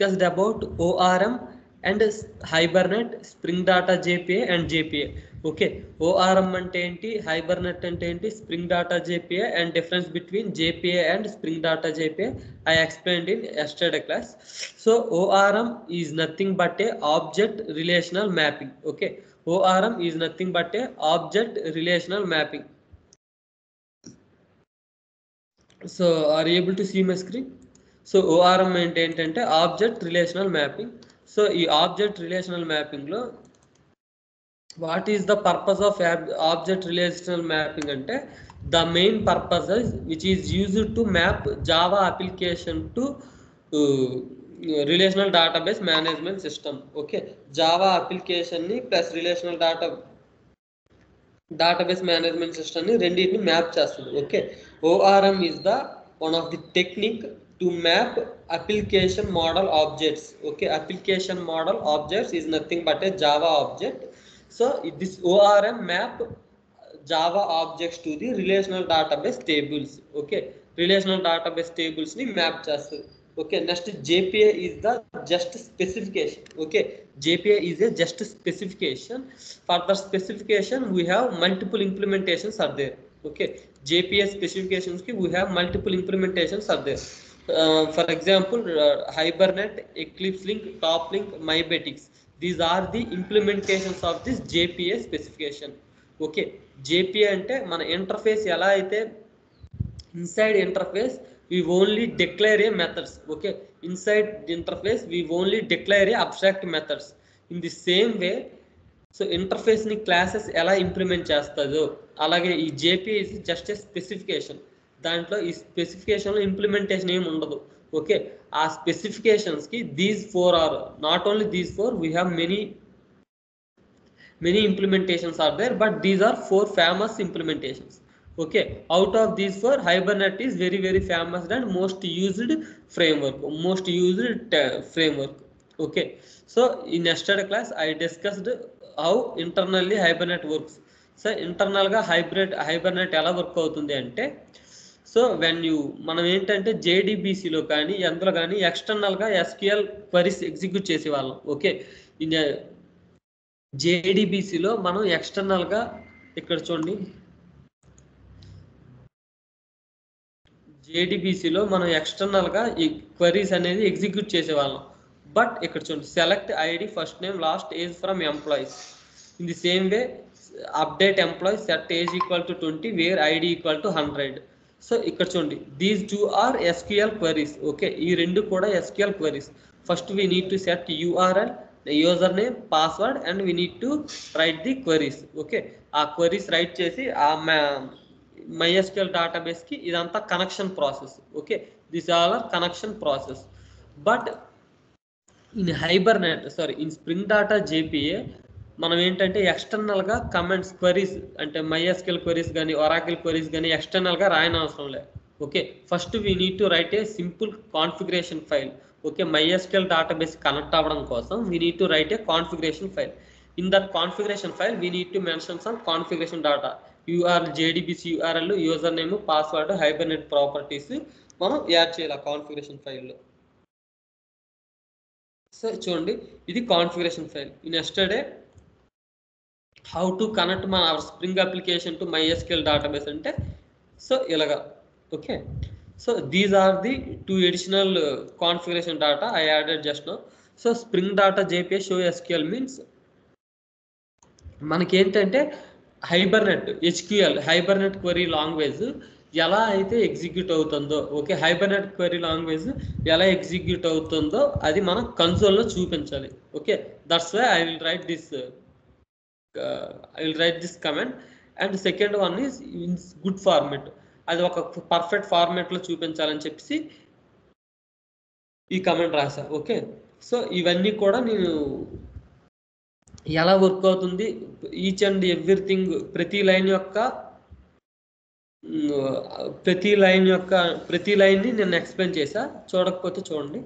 discussed about ORM and Hibernate, Spring Data JPA and JPA. Okay, ORM ante enti, Hibernate ante enti, Spring Data JPA, and difference between JPA and Spring Data JPA I explained in yesterday class. So ORM is nothing but a object relational mapping. Okay, ORM is nothing but a object relational mapping. So are you able to see my screen? So ORM ఏంటంటే object relational mapping. So ఈ object relational mapping లో what is the purpose of object relational mapping అంటే the main purpose which is used to map Java application to relational database management system. Okay, Java అప్లికేషన్ని plus relational database management system ni రెండింటిని map చేస్తుంది. Okay, ORM is the one of the technique to map application model objects. Okay, application model objects is nothing but a Java object. So this ORM map Java objects to the relational database tables. Okay, relational database tables ni map చేస్తుంది. Okay, next JPA is the just specification. Okay, JPA is a just specification. For the specification we have multiple implementations are there. Okay, JPA specifications ki we have multiple implementations are there. For example, Hibernate, Eclipse Link, Top Link, MyBetics. These are the implementations of this JPA specification. Okay, JPA ante mana interface ela aithe inside interface we only declare a methods. Okay, inside the interface we only declare a abstract methods. In the same way, so interface ni classes ela implement chestado alage ee JPA is just a specification. దాంట్లో ఈ specification లో implementation ఏమి ఉండదు. Okay, ఆ specifications కి these four are not only these four, we have many implementations are there, but these are 4 famous implementations. Okay, out of these 4, Hibernate is very famous and most used framework. Okay, so in yesterday class I discussed how internally Hibernate works. So internal ga Hibernate ela work avutundi ante, so when you మనం ఏంటంటే జేడీబీసీలో కానీ అందులో కానీ ఎక్స్టర్నల్గా SQL queries execute చేసేవాళ్ళం. Okay, జేడీబీసీలో మనం ఎక్స్టర్నల్గా ఇక్కడ చూడండి, జేడీబీసీలో మనం ఎక్స్టర్నల్గా ఈ క్వరీస్ అనేది ఎగ్జిక్యూట్ చేసేవాళ్ళం. బట్ ఇక్కడ చూడండి, select ID first name last age from employees. In the same way update employees set age equal to 20 where ID equal to 100. So ఇక్కడ చూడండి, these 2 are SQL queries. Okay, ఈ రెండు కూడా SQL queries. First we need to set URL, user name, password and we need to write the queries. Okay, ఆ queries write చేసి ఆ MySQL database కి ఇదంతా connection process. Okay, this all are connection process. But in in Spring data JPA మనం ఏంటంటే ఎక్స్టర్నల్గా comments queries అంటే MySQL queries కానీ ఒరాకిల్ క్వరీస్ కానీ ఎక్స్టర్నల్గా రాయని అవసరం లేదు. Okay, first we need to write a simple configuration file. Okay, MySQL database connect అవ్వడం కోసం we need to write a configuration file. In that configuration file we need to mention some configuration data, JDBC URL, user name, password, Hibernate properties మనం add చేయాలి ఆ configuration ఫైల్లో. So చూడండి, ఇది configuration file. In yesterday how to connect మన our spring application to MySQL database అంటే so ఇలాగా. Okay, so these are the 2 additional configuration data I added just now. So spring data JPA show SQL means మనకి ఏంటంటే Hibernate query language ఎలా అయితే execute అవుతుందో, okay, Hibernate query language ఎలా execute అవుతుందో అది మనం కన్సోల్లో చూపించాలి. Okay, that's why I will write this comment. And second one is in good format, అది ఒక పర్ఫెక్ట్ ఫార్మెట్లో చూపించాలని చెప్పేసి ఈ కమెంట్ రాసా. ఓకే, సో ఇవన్నీ కూడా నేను ఎలా వర్క్ అవుతుంది ఈచ్ అండ్ ఎవ్రీథింగ్ ప్రతి లైన్ని నేను ఎక్స్ప్లెయిన్ చేశా, చూడకపోతే చూడండి.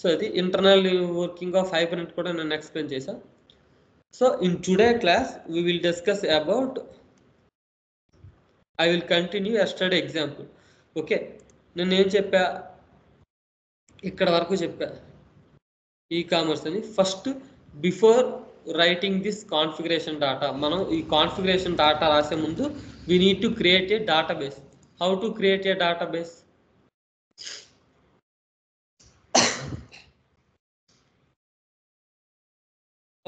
సో ఇది ఇంటర్నల్ వర్కింగ్ ఆఫ్ హైబర్నెట్ కూడా నేను ఎక్స్ప్లెయిన్ చేశా. So in today class we will discuss about, I will continue yesterday example. Okay, నేను ఏం చెప్పా, ఇక్కడ వరకు చెప్పా ఈ-కామర్స్ అని. First before writing this configuration data, మనం ఈ కాన్ఫిగరేషన్ డాటా రాసే ముందు we need to create A database. How to create A database?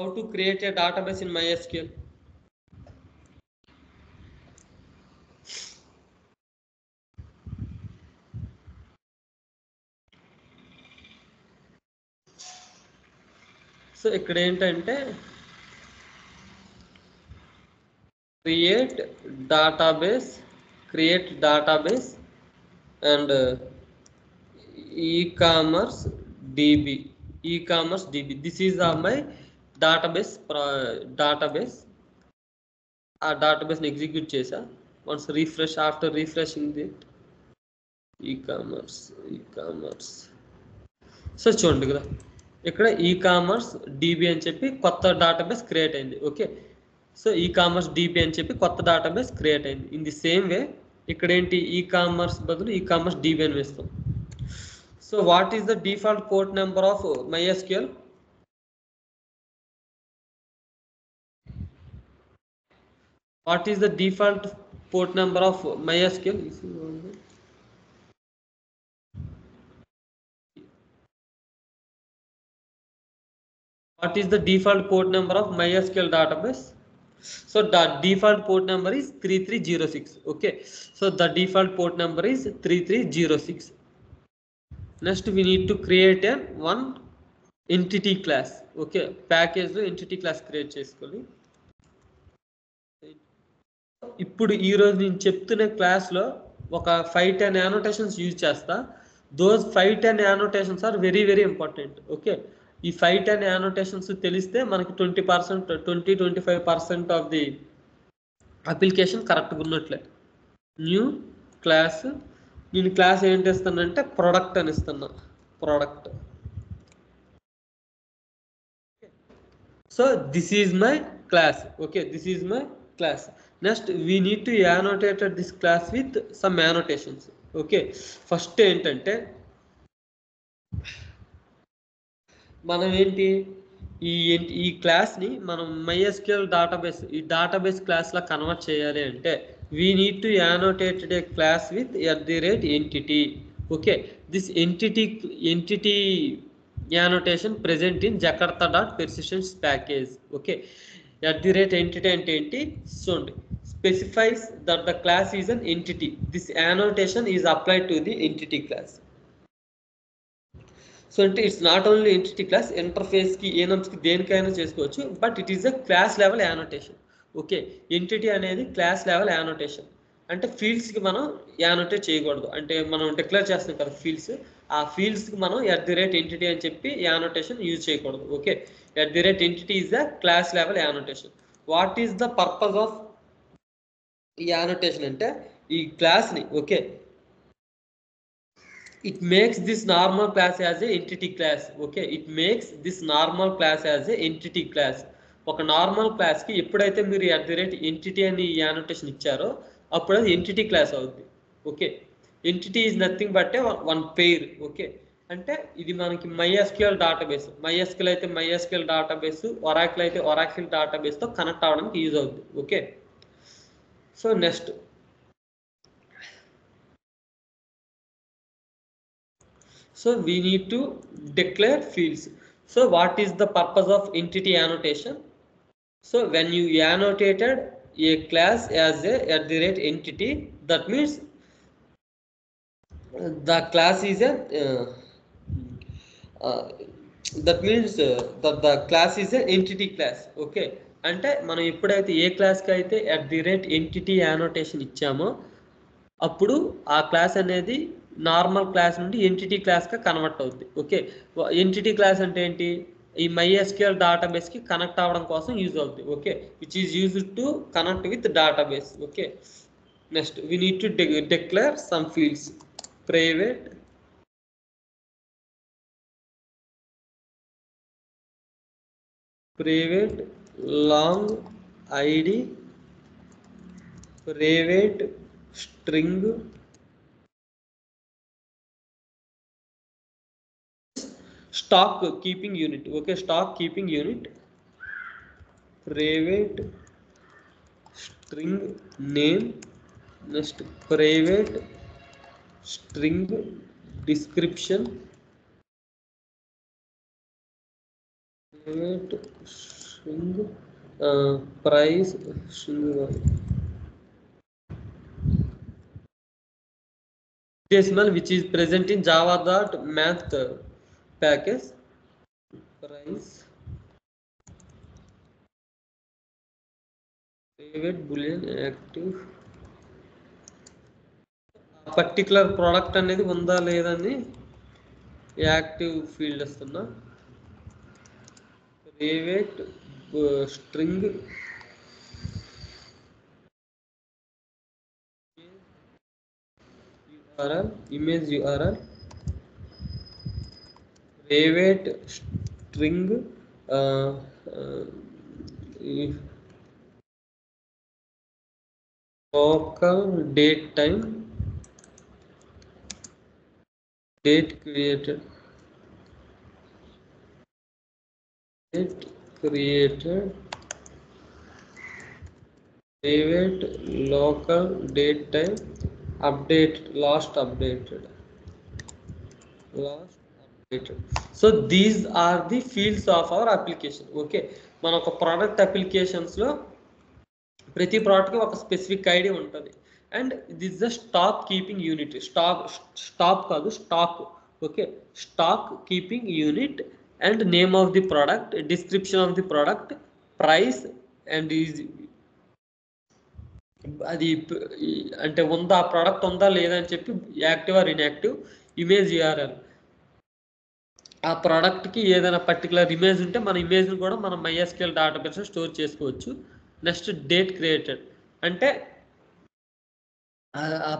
How to create a database in MySQL? So ఇక్కడ ఏంటంటే create database and e-commerce db. This is my database. ఆ database ని execute చేసా. once refresh, after refreshing it, e-commerce. So చూడండి కదా ఇక్కడ e commerce dB అని చెప్పి కొత్త డేటాబేస్ క్రియేట్ అయింది. ఓకే, సో ఈ-కామర్స్ డిబి అని చెప్పి కొత్త డేటాబేస్ క్రియేట్ అయింది. ఇన్ ది సేమ్ వే ఇక్కడ ఏంటి, ఈ-కామర్స్ బదులు ఈ-కామర్స్ డిబి అని వేస్తాం. So what is the default port number of MySQL? What is the default port number of MySQL? What is the default port number of MySQL database? So the default port number is 3306. Okay, so the default port number is 3306. Next we need to create a one entity class. Okay, package లో entity class create చేసుకోవాలి. ఇప్పుడు ఈ రోజు నేను చెప్తున్న క్లాస్లో ఒక 5-10 annotations use చేస్తా. Those 5-10 annotations are very very important. Okay, ఈ 5-10 యానోటేషన్స్ తెలిస్తే మనకి 20-25% ఆఫ్ ది అప్లికేషన్ కరెక్ట్గా ఉన్నట్లే. న్యూ క్లాస్, నేను క్లాస్ ఏంటి ఇస్తానంటే ప్రొడక్ట్ అని ఇస్తున్నా. Product. So this is my class. Okay, this is my class. Next we need to annotate this class with some annotations. Okay, first ఏంటంటే మనం ఏంటి ఈ క్లాస్ని మనం MySQL database, ఈ database క్లాస్ లా కన్వర్ట్ చేయాలి అంటే we need to annotate a class with @entity. Okay, this entity annotation present in jakarta.persistence package. Okay, @entity అంటే ఏంటి చూడండి, specifies that the class is an entity. This annotation is applied to the entity class. So అంటే it's not only entity class, ఇంటర్ఫేస్కి ఏనమ్స్కి దేనికైనా చేసుకోవచ్చు, but it is a class level annotation. Okay, entity అనేది class level annotation. అంటే ఫీల్డ్స్కి మనం యానోటేట్ చేయకూడదు. అంటే మనం డిక్లేర్ చేస్తాం కదా ఫీల్డ్స్, ఆ ఫీల్డ్స్కి మనం @entity అని చెప్పి యానోటేషన్ యూజ్ చేయకూడదు. Okay, @entity is the class level annotation. What is the purpose of ఈ యానోటేషన్ అంటే ఈ క్లాస్ని, okay, it makes this normal class as a entity class. Okay, it makes this normal class as a entity class. ఒక normal క్లాస్కి ఎప్పుడైతే మీరు @entity అని annotation ఇచ్చారో అప్పుడు అది ఎంటిటీ క్లాస్ అవుద్ది. Okay, entity is nothing but one pair. Okay, అంటే ఇది మనకి MySQL database, MySQL అయితే MySQL database, Oracle అయితే Oracle database తో కనెక్ట్ అవ్వడానికి యూజ్ అవుద్ది. Okay, so next so we need to declare fields. So what is the purpose of entity annotation? So when you annotated a class as a @entity, that means the class is a that means that the class is a entity class. Okay, అంటే మనం ఎప్పుడైతే ఏ క్లాస్కి అయితే @entity annotation ఇచ్చామో అప్పుడు ఆ class అనేది normal class నుండి ఎంటిటీ క్లాస్గా కన్వర్ట్ అవుద్ది. ఓకే, ఎంటిటీ క్లాస్ అంటే ఏంటి, ఈ MySQL database కనెక్ట్ అవ్వడం కోసం యూజ్ అవుద్ది. Okay, which is used to connect with database. Okay, next we need to declare some fields. Private long ID, private string, stock keeping unit. Okay, stock keeping unit, private string name, next private string description, private string price string decimal which is present in java.math package, price private boolean active, particular product అనేది ఉందా లేదని active field వస్తున్నా, private string URL, image URL, private string local date time, date created, private local date time, update last updated. So these are the fields of our application. Okay, మన ఒక product applications లో ప్రతి product కి ఒక specific ID ఉంటుంది. And this the stock keeping unit, stock కాదు stock. Okay, stock keeping unit and name of the product, description of the product, price and అది అంటే ఉందా ఆ ప్రోడక్ట్ ఉందా లేదా అని చెప్పి active or inactive, image URL, ఆ ప్రోడక్ట్కి ఏదైనా పర్టికులర్ ఇమేజ్ ఉంటే మన ఇమేజ్ని కూడా మనం MySQL డేటాబేస్లో స్టోర్ చేసుకోవచ్చు. నెక్స్ట్ డేట్ క్రియేటెడ్ అంటే ఆ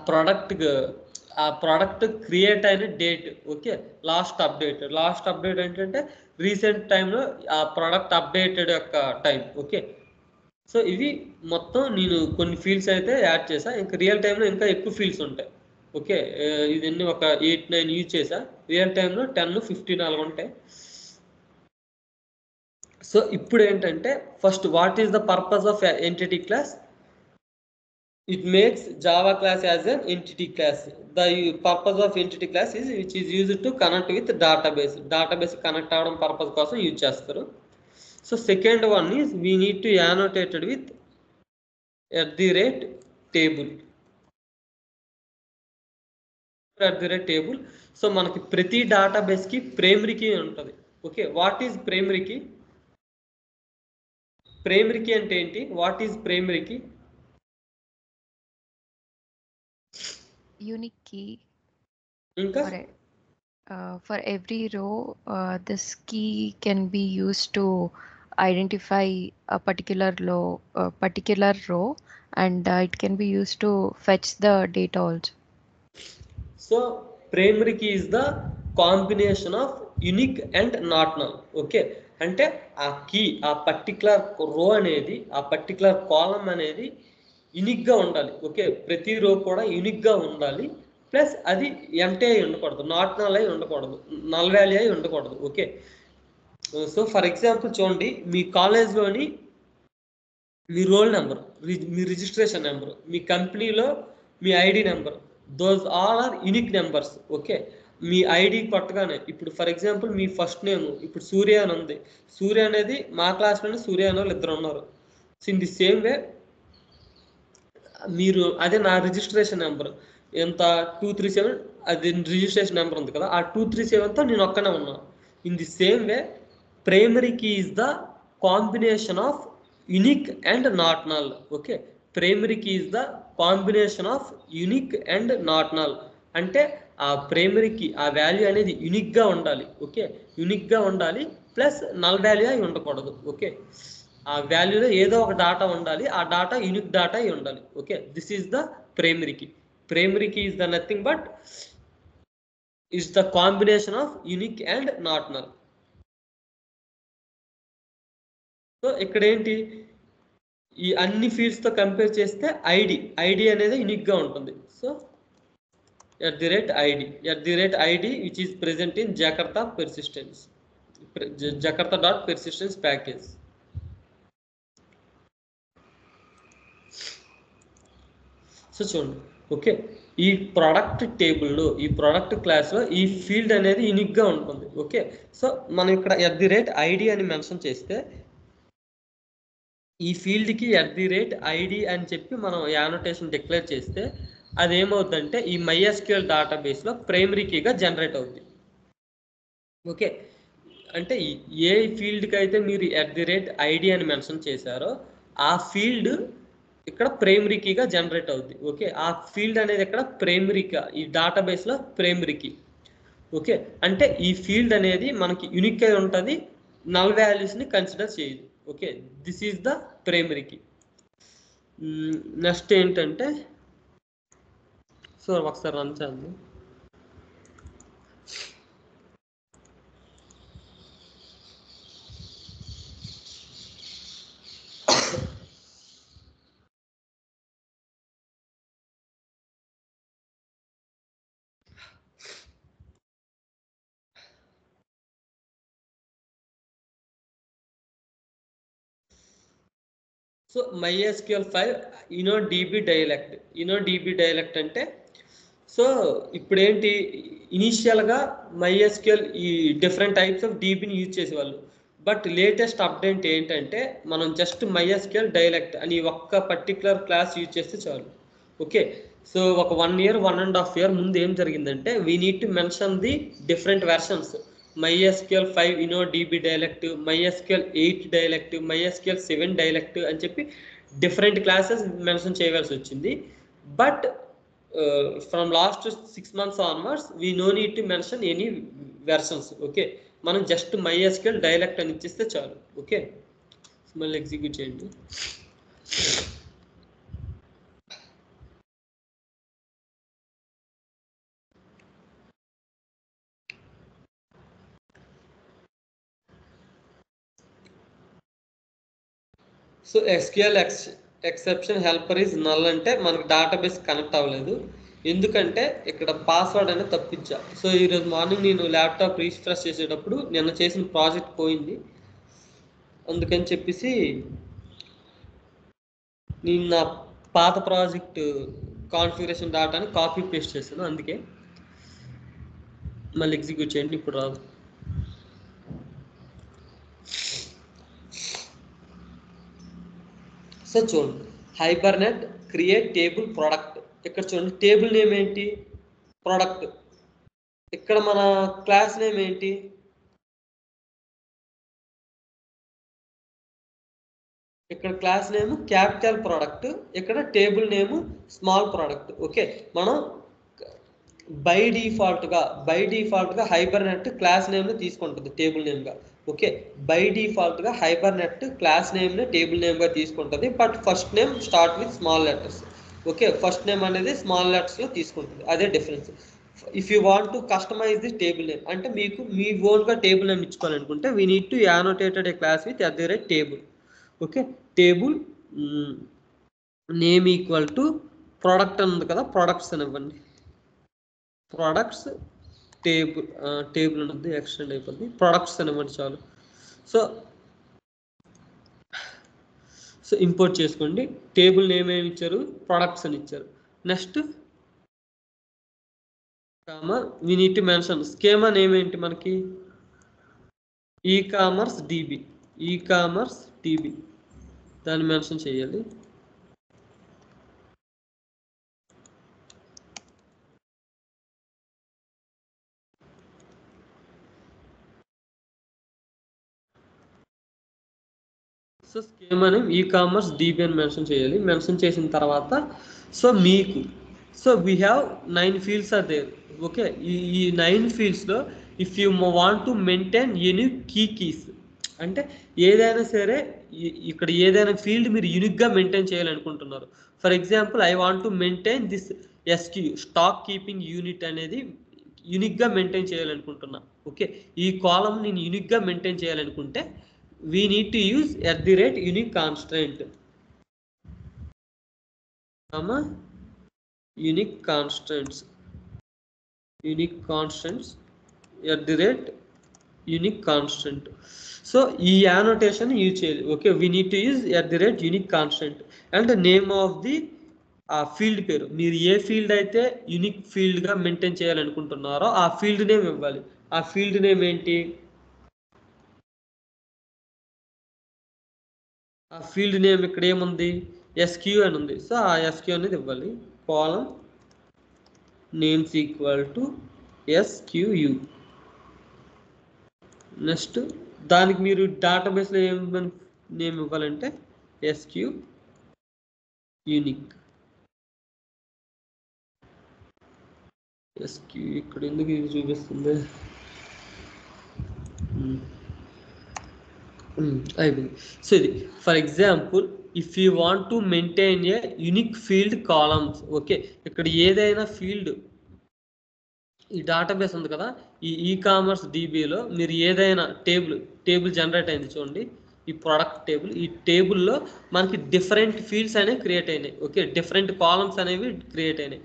ప్రోడక్ట్ క్రియేట్ అయిన డేట్. ఓకే, లాస్ట్ అప్డేట్ ఏంటంటే రీసెంట్ టైంలో ఆ ప్రోడక్ట్ అప్డేటెడ్ యొక్క టైం. ఓకే, సో ఇవి మొత్తం నేను కొన్ని ఫీల్డ్స్ అయితే యాడ్ చేసా. ఇంకా రియల్ టైంలో ఇంకా ఎక్కువ ఫీల్డ్స్ ఉంటాయి. ఓకే, ఇదన్నీ ఒక 8-9 యూజ్ చేసా. రియల్ టైంలో 10-15 అలాగ ఉంటాయి. సో ఇప్పుడు ఏంటంటే first what is the purpose of entity class? It makes Java class as an entity class. The purpose of entity class is which is used to connect with database. Database connect avadam purpose kosam use chestaru. So second one is we need to annotate it with @table. @table. So manaki prati database ki primary key untadi. Okay, what is primary key? Primary key ante enti? What is primary key? Unique key. Inka For every row, this key can be used to identify a particular row, and it can be used to fetch the data also. So primary key is the combination of unique and not null. Okay, అంటే ఆ key ఆ particular రో అనేది ఆ particular కాలం అనేది యూనిక్గా ఉండాలి. Okay, ప్రతి రో కూడా యూనిక్గా ఉండాలి. ప్లస్ అది ఎంటీ అయి ఉండకూడదు, నాట్ నల్ అయి ఉండకూడదు, నల్ వాల్యూ అయి ఉండకూడదు. ఓకే, సో ఫర్ ఎగ్జాంపుల్ చూడండి, మీ కాలేజ్లోని మీ రోల్ నెంబర్, మీ రిజిస్ట్రేషన్ నెంబర్, మీ కంపెనీలో మీ ID number, those all are unique numbers. Okay, మీ ఐడి కొట్టగానే ఇప్పుడు ఫర్ ఎగ్జాంపుల్ మీ ఫస్ట్ నేమ్ ఇప్పుడు సూర్య అని ఉంది. సూర్య అనేది మా క్లాస్లోనే సూర్య అనే వాళ్ళు 2 ఉన్నారు. సో ఇన్ ది సేమ్ వే మీరు అదే నా రిజిస్ట్రేషన్ నెంబర్ ఎంత 237, అది రిజిస్ట్రేషన్ నెంబర్ ఉంది కదా, ఆ 237తో నేను ఒక్కనే ఉన్నాను. In the same way primary key is the combination of unique and not null. Okay, primary key is the combination of unique and not null అంటే ఆ ప్రైమరీకి ఆ వాల్యూ అనేది యూనిక్గా ఉండాలి. ఓకే, యూనిక్గా ఉండాలి ప్లస్ నల్ వాల్యూ అయి ఉండకూడదు. ఓకే, ఆ వాల్యూలో ఏదో ఒక డాటా ఉండాలి, ఆ డాటా యూనిక్ డాటా అయి ఉండాలి. Okay, this is the primary key. Primary key is the nothing but is the combination of unique and not null. So ఇక్కడ ఏంటి, ఈ అన్ని ఫీల్డ్స్తో కంపేర్ చేస్తే ఐడి అనేది యూనిక్గా ఉంటుంది. So @id which is present in Jakarta persistence, Jakarta.persistence package. So చూడండి, okay, ఈ ప్రోడక్ట్ టేబుల్లో, ఈ ప్రోడక్ట్ క్లాస్లో ఈ ఫీల్డ్ అనేది యూనిక్గా ఉంటుంది. ఓకే, సో మనం ఇక్కడ @id అని మెన్షన్ చేస్తే ఈ ఫీల్డ్కి @id అని చెప్పి మనం యానోటేషన్ డిక్లేర్ చేస్తే అదేమవుతుందంటే ఈ MySQL డేటాబేస్లో ప్రైమరీ కీగా జనరేట్ అవుతుంది. ఓకే, అంటే ఏ ఫీల్డ్కి అయితే మీరు @id అని మెన్షన్ చేశారో ఆ ఫీల్డ్ ఇక్కడ ప్రైమరీ కీగా జనరేట్ అవుద్ది. ఓకే, ఆ ఫీల్డ్ అనేది ఇక్కడ ప్రైమరీగా ఈ డేటాబేస్లో ప్రైమరీ కీ. ఓకే, అంటే ఈ ఫీల్డ్ అనేది మనకి యూనిక్ అయి ఉంటుంది, నల్ వాల్యూస్ని కన్సిడర్ చేయదు. Okay, this is the primary key. Next ఏంటంటే, సో ఒకసారి రన్ చేద్దాం. సో MySQL 5 DB డైలెక్ట్ అంటే, సో ఇప్పుడు ఏంటి, ఇనీషియల్గా MySQL ఈ డిఫరెంట్ టైప్స్ ఆఫ్ డీబీని యూజ్ చేసేవాళ్ళు. బట్ లేటెస్ట్ అప్డేట్ ఏంటంటే మనం జస్ట్ MySQL డైలెక్ట్ అని ఒక్క పర్టికులర్ క్లాస్ యూజ్ చేస్తే చాలు. ఓకే, సో ఒక 1 year 1.5 year ముందు ఏం జరిగిందంటే we need to mention the different versions. MySQL 5 DB dialect, MySQL 8 dialect, MySQL 7 dialect అని చెప్పి డిఫరెంట్ క్లాసెస్ మెన్షన్ చేయవలసి వచ్చింది. But from last 6 months onwards we know need to mention any versions. Okay, మనం just MySQL dialect అని ఇచ్చేస్తే చాలు. Okay, మళ్ళీ execute చేయండి. So SQL exception helper is null అంటే మనకి డేటాబేస్ కనెక్ట్ అవ్వలేదు, ఎందుకంటే ఇక్కడ పాస్వర్డ్ అనేది తప్పించా. సో ఈరోజు మార్నింగ్ నేను ల్యాప్టాప్ రీఫ్రెష్ చేసేటప్పుడు నిన్న చేసిన ప్రాజెక్ట్ పోయింది, అందుకని చెప్పేసి నేను నా పాత ప్రాజెక్ట్ కాన్ఫిగరేషన్ డేటాని కాపీ పేస్ట్ చేశాను. అందుకే మళ్ళీ ఎగ్జిక్యూట్ చేయండి, ఇప్పుడు రాదు. సో చూడండి, హైబర్నెట్ క్రియేట్ టేబుల్ ప్రోడక్ట్. ఇక్కడ చూడండి, టేబుల్ నేమ్ ఏంటి, ప్రోడక్ట్. ఇక్కడ మన క్లాస్ నేమ్ ఏంటి, ఇక్కడ క్లాస్ నేమ్ క్యాపిటల్ ప్రోడక్ట్, ఇక్కడ table name small product. Okay, మనం బై డిఫాల్ట్గా హైబర్నెట్ క్లాస్ నేమ్ని తీసుకుంటుంది టేబుల్ నేమ్గా. ఓకే, బై డిఫాల్ట్గా హైబర్నెట్ క్లాస్ నేమ్ని టేబుల్ నేమ్గా తీసుకుంటుంది, but first name start with small letters. Okay, first name అనేది స్మాల్ లెటర్స్లో తీసుకుంటుంది, అదే difference. If you want to customize the table name అంటే మీకు మీ ఓన్గా టేబుల్ నేమ్ ఇచ్చుకోవాలనుకుంటే we need to annotated a class with @table. Okay, table name equal to product అని ఉంది కదా, ప్రొడక్ట్స్ అని ఇవ్వండి. ప్రొడక్ట్స్ టేబుల్ ఉంటుంది, ఎక్స్టెండ్ అయిపోతుంది, ప్రొడక్ట్స్ అని ఇవ్వండి చాలు. సో ఇంపోర్ట్ చేసుకోండి. టేబుల్ నేమ్ ఏమి ఇచ్చారు, ప్రొడక్ట్స్ అని ఇచ్చారు. Next we need to mention schema name ఏంటి మనకి, ఈకామర్స్ DB దాన్ని మెన్షన్ చేయాలి. So schema name ecommerce DB అని మెన్షన్ చేయాలి. మెన్షన్ చేసిన తర్వాత సో మీకు we have 9 fields are there. Okay, ఈ 9 fieldsలో if you want to maintain any keys అంటే ఏదైనా సరే ఇక్కడ ఏదైనా ఫీల్డ్ మీరు యూనిక్గా మెయింటైన్ చేయాలనుకుంటున్నారు. For example I want to maintain this SQ stock keeping unit అనేది యూనిక్గా మెయింటైన్ చేయాలనుకుంటున్నా. ఓకే, ఈ కాలం నేను యూనిక్గా మెయింటైన్ చేయాలనుకుంటే we need to use @unique constraint, unique constraints. unique constants at the rate unique constant. So ఈ annotation use చేయాలి. Okay, we need to use at the rate unique constant and the name of the field పేరు. మీరు ఏ field అయితే unique ఫీల్డ్గా maintain చేయాలనుకుంటున్నారో ఆ field name ఇవ్వాలి. ఆ field name ఏంటి? ఆ ఫీల్డ్ నేమ్ ఇక్కడ ఏముంది? SQ అని ఉంది. సో ఆ SQ అనేది ఇవ్వాలి. కాలం names equal to SQU. Next దానికి మీరు డేటాబేస్లో ఏమని నేమ్ ఇవ్వాలంటే SQ యూనిక్. SQ ఇక్కడ ఎందుకు ఇది చూపిస్తుంది? అయిపోయింది. సో ఇది for example if you want to maintain a unique field columns. Okay, ఇక్కడ ఏదైనా ఫీల్డ్ ఈ డేటాబేస్ ఉంది కదా, ఈ ఈకామర్స్ DBలో మీరు ఏదైనా టేబుల్ జనరేట్ అయింది చూడండి, ఈ ప్రోడక్ట్ టేబుల్. ఈ టేబుల్లో మనకి డిఫరెంట్ ఫీల్డ్స్ అనేవి క్రియేట్ అయినాయి. ఓకే, డిఫరెంట్ కాలమ్స్ అనేవి క్రియేట్ అయినాయి.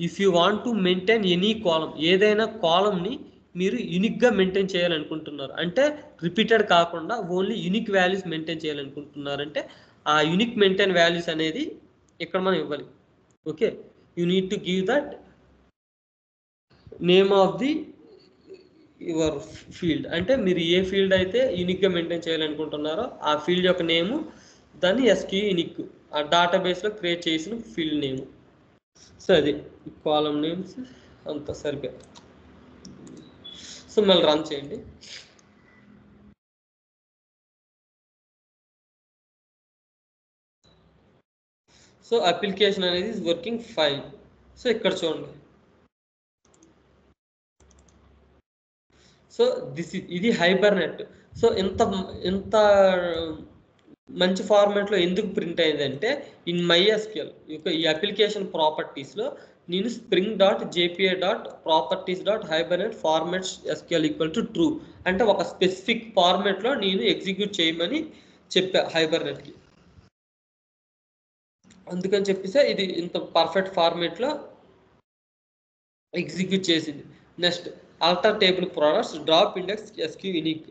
If you want to maintain any column, ఏదైనా కాలంని మీరు యూనిక్గా మెయింటైన్ చేయాలనుకుంటున్నారు అంటే రిపీటెడ్ కాకుండా ఓన్లీ యూనిక్ వాల్యూస్ మెయింటైన్ చేయాలనుకుంటున్నారంటే ఆ యూనిక్ మెయింటైన్ వాల్యూస్ అనేది ఇక్కడ మనం ఇవ్వాలి. Okay, you need to give that name of the your field. అంటే మీరు ఏ ఫీల్డ్ అయితే యూనిక్గా మెయింటైన్ చేయాలనుకుంటున్నారో ఆ ఫీల్డ్ యొక్క నేము, దాన్ని SQ యూనిక్ ఆ డేటాబేస్లో క్రియేట్ చేసిన ఫీల్డ్ నేము. సో అది కాలం నేమ్స్ అంత సరిపోయి. సో మళ్ళీ రన్ చేయండి. సో అప్లికేషన్ అనేది ఇస్ వర్కింగ్ ఫైన్. సో ఇక్కడ చూడండి. సో ఇది హైబర్నెట్. సో ఇంత మంచి ఫార్మాట్లో ఎందుకు ప్రింట్ అయిందంటే ఇన్ MySQL ఈ అప్లికేషన్ ప్రాపర్టీస్లో నేను spring.jpa.properties.hibernate formats SQL equal to true అంటే ఒక స్పెసిఫిక్ ఫార్మాట్లో నేను ఎగ్జిక్యూట్ చేయమని చెప్పా హైబర్నెట్కి. అందుకని చెప్పేసి ఇది ఇంత పర్ఫెక్ట్ ఫార్మాట్లో ఎగ్జిక్యూట్ చేసింది. Next alter table products drop index SQ unique.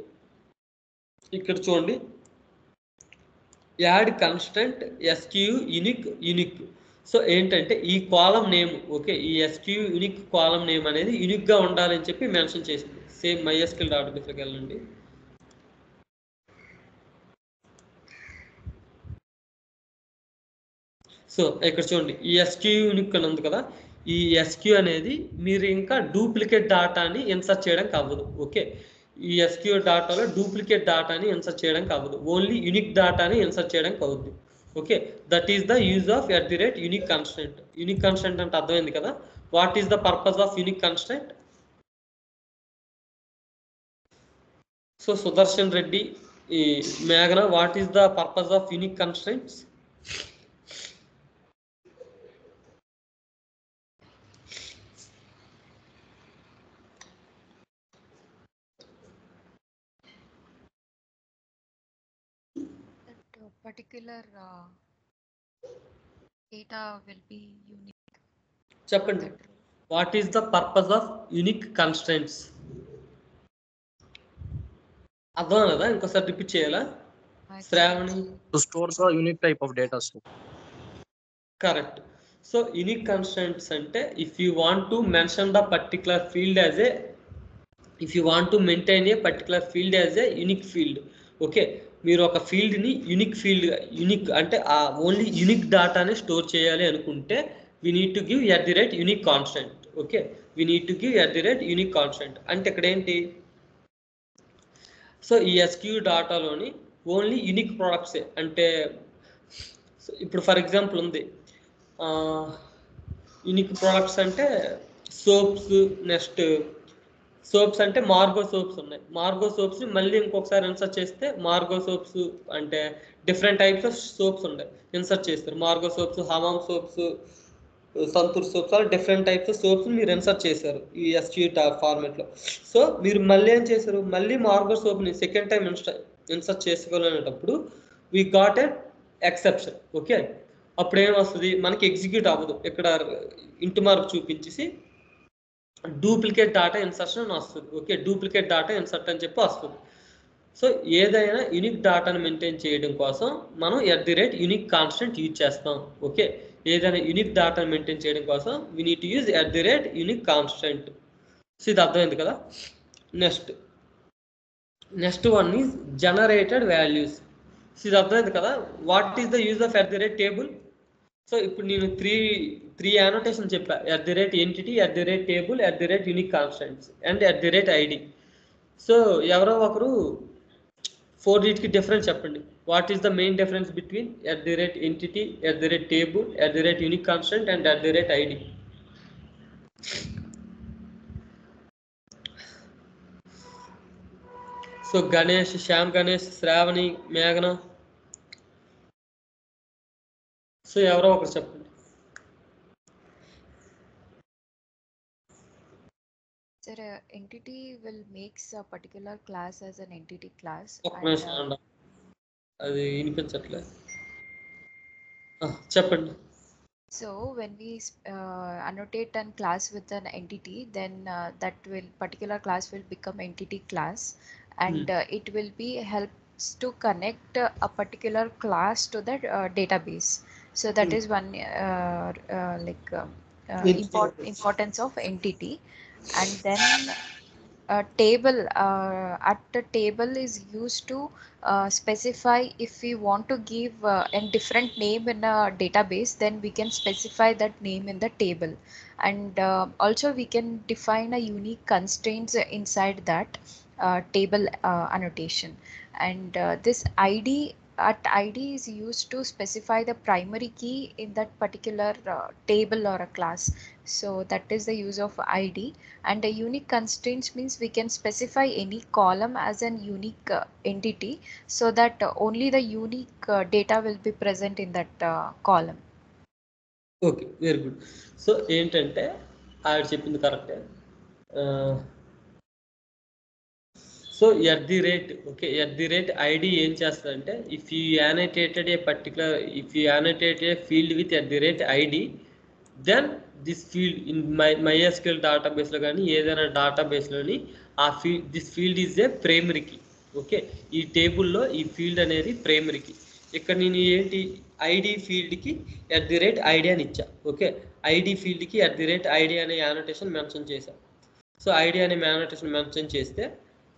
ఇక్కడ చూడండి, add constant SQ unique. So ఏంటంటే ఈ కాలం నేమ్, ఓకే, ఈ SQ యూనిక్ కాలం నేమ్ అనేది యూనిక్గా ఉండాలని చెప్పి మెన్షన్ చేసింది. సేమ్ MySQL డేటాబేస్లోకి వెళ్ళండి. సో ఇక్కడ చూడండి, ఈ SQ యూనిక్ అని ఉంది కదా, ఈ SQ అనేది మీరు ఇంకా డూప్లికేట్ డేటాని ఇన్సర్ట్ చేయడానికి అవ్వదు. ఓకే, ఈ SQ డేటాలో డూప్లికేట్ డేటాని ఇన్సర్ట్ చేయడానికి అవ్వదు, ఓన్లీ యూనిక్ డేటాని ఇన్సర్ట్ చేయడానికి అవుద్ది. Okay, that is the use of @unique constant. Unique constant అంటే అర్థమైంది కదా. What is the purpose of unique constant? So Sudarshan Reddy, ఈ మేఘన, what is the purpose of unique constants? Particular data will be unique. చెప్పండి, what is the purpose of unique constants? అర్థం కదా, ఇంకోసారి repeat చేయాలా Shravani? To store the unique type of data. So correct. So unique constants అంటే if you want to mention the particular field as a if you want to maintain A particular field as a unique field. Okay, మీరు ఒక ఫీల్డ్ని unique అంటే ఆ only unique డేటానే store చేయాలి అనుకుంటే we need to give @unique constant. Okay, we need to give @unique constant అంటే ఇక్కడ ఏంటి? సో ఈ SQ డేటాలోని ఓన్లీ యూనిక్ ప్రోడక్ట్సే. అంటే ఇప్పుడు ఫర్ ఎగ్జాంపుల్ ఉంది, యూనిక్ ప్రోడక్ట్స్ అంటే సోప్స్. నెక్స్ట్ సోప్స్ అంటే మార్గో సోప్స్ ఉన్నాయి. మార్గో సోప్స్ని మళ్ళీ ఇంకొకసారి ఇన్సర్ట్ చేస్తే మార్గో సోప్స్ అంటే డిఫరెంట్ టైప్స్ ఆఫ్ సోప్స్ ఉన్నాయి, ఇన్సర్ట్ చేస్తారు. Margo soaps, Hamam soaps, Santoor soaps, అలా డిఫరెంట్ టైప్స్ ఆఫ్ సోప్స్ మీరు ఇన్సర్ట్ చేశారు ఈ SQ ఫార్మాట్లో. సో మీరు మళ్ళీ ఏం చేశారు, మళ్ళీ మార్గో సోప్ని సెకండ్ టైం ఇన్సర్ట్ చేసుకోవాలనేటప్పుడు we got a exception. Okay, అప్పుడు ఏమొస్తుంది, మనకి ఎగ్జిక్యూట్ అవ్వదు. ఇక్కడ ఇంటూ మార్క్ చూపించేసి డూప్లికేట్ డాటా ఇన్సర్షన్ అని వస్తుంది. ఓకే, డూప్లికేట్ డాటా ఇన్సర్ట్ అని చెప్పి వస్తుంది. సో ఏదైనా యూనిక్ డాటాను మెయింటైన్ చేయడం కోసం మనం యూనిక్ కాన్స్టెంట్ యూజ్ చేస్తాం. ఓకే, ఏదైనా యూనిక్ డాటాను మెయింటైన్ చేయడం కోసం we need to use unique constant. So ఇది అర్థమైంది కదా. Next one is generated values. So ఇది అర్థమైంది కదా. What is the use of table? So ఇప్పుడు నేను త్రీ యానోటేషన్ చెప్పా. Entity, table, unique constants and ID. So ఎవరో ఒకరు 4 వీటికి డిఫరెన్స్ చెప్పండి. What is the main difference between entity, table, unique constant and ID? So Ganesh, Shyam Ganesh, Shravani, మేఘన, సో ఎవరో ఒకరు చెప్పండి. Sir, entity will makes a particular class as an entity class. అది వినిపించట్లేదు, చెప్పండి. So when we annotate a class with an entity, then that particular class will become entity class, and it will be helps to connect a particular class to the database. So that is one importance of entity. And then a table, at the table is used to specify if we want to give a different name in a database, then we can specify that name in the table. And also we can define a unique constraints inside that table annotation. And this ID is used to specify the primary key in that particular table or a class. So that is the use of ID. And a unique constraints means we can specify any column as an unique entity, so that only the unique data will be present in that column. Okay, very good. So ఏంటంటే ఆవిడ చెప్పింది కరెక్టే. So okay, ID ఏం చేస్తుందంటే if you annotated a field with ID, then this field in MySQL డేటాబేస్లో కానీ ఏదైనా డేటాబేస్లోని this field is a primary key. Okay, ఈ టేబుల్లో ఈ ఫీల్డ్ అనేది ప్రైమరీ కీ. ఇక్కడ నేను ఏంటి ఐడి ఫీల్డ్కి ఐడి అని ఇచ్చా. ఓకే, ఐడి ఫీల్డ్కి ఐడి అనే యానోటేషన్ మెన్షన్ చేశాను. సో ఐడి అనే యానోటేషన్ మెన్షన్ చేస్తే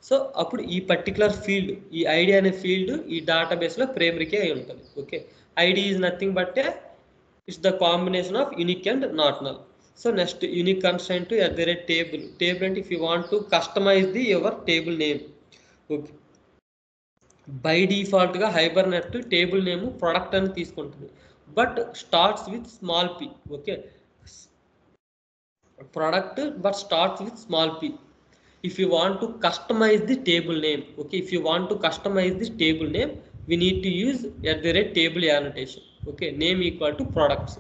సో అప్పుడు ఈ పర్టికులర్ ఫీల్డ్, ఈ ఐడి అనే ఫీల్డ్ ఈ డేటాబేస్లో ప్రైమరీకే అయి ఉంటుంది. Okay, ID is nothing but it's the combination of unique and not null. So next unique constraint table. Table అంటే if you want to customize your table name. Okay, by డిఫాల్ట్గా Hibernate table name product అని తీసుకుంటుంది, but starts with small P. Okay, product but starts with small P. If you want to customize the table name, okay, if you want to customize this table name, we need to use table annotation. Okay, name equal to products.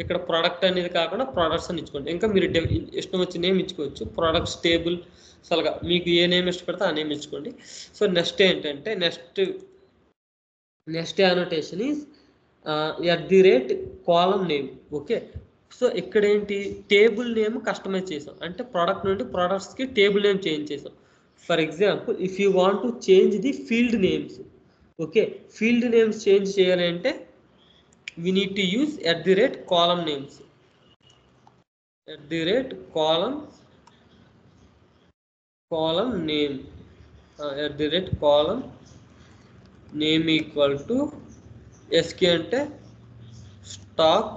ఇక్కడ product అనేది కాకుండా products అని ఇచ్చుకోండి. ఇంకా మీరు ఇష్టం వచ్చి name ఇచ్చుకోవచ్చు. ప్రొడక్ట్స్ టేబుల్ అసలుగా మీకు ఏ నేమ్ ఇష్టపడితే ఆ నేమ్ ఇచ్చుకోండి. సో నెక్స్ట్ ఏంటంటే next annotation is column name. Okay, so ఇక్కడ ఏంటి టేబుల్ నేమ్ కస్టమైజ్ చేసాం, అంటే ప్రోడక్ట్ నుండి ప్రోడక్ట్స్కి టేబుల్ నేమ్ చేంజ్ చేసాం. For example if you want to change the field names. Okay, field names change చేయాలి అంటే we need to use column names. column name column name equal to SK అంటే stock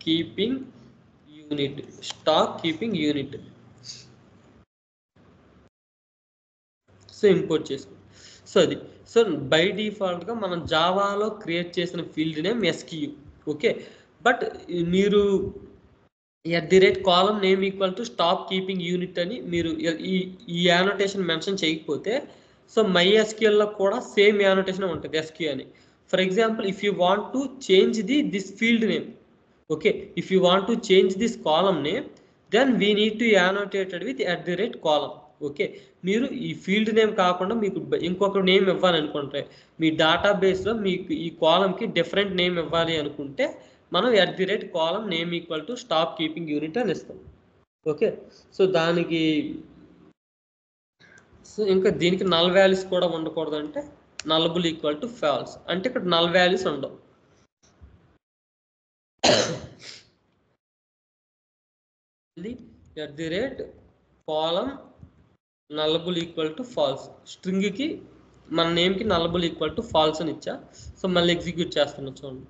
keeping unit. So import చేసుకో. So అది so by డిఫాల్ట్గా మనం జావాలో create చేసిన field name SKU. Okay, but మీరు column name equal to stock keeping unit అని మీరు ఈ యానోటేషన్ మెన్షన్ చేయకపోతే సో MySQLలో కూడా సేమ్ యానోటేషన్ ఉంటుంది SKU అని. For example if you want to change this field name, okay, if you want to change this column name, then we need to annotated with column. Okay, మీరు ఈ field name కాకుండా మీకు ఇంకొక name ఇవ్వాలనుకుంటే మీ డేటాబేస్లో మీకు ఈ కాలమ్కి డిఫరెంట్ నేమ్ ఇవ్వాలి అనుకుంటే మనం column name equal to stock keeping unit అని ఇస్తాం. ఓకే. సో దానికి సో ఇంకా దీనికి నల్ వాల్యూస్ కూడా ఉండకూడదు, అంటే నల్బుల్ ఈక్వల్ టు ఫాల్స్, అంటే ఇక్కడ నల్ వాల్యూస్ ఉండవు. At the rate column nullable equal to false, స్ట్రింగ్కి మన నేమ్కి నల్లబుల్ ఈక్వల్ టు ఫాల్స్ అని ఇచ్చా. సో మళ్ళీ ఎగ్జిక్యూట్ చేస్తున్నా చూడండి.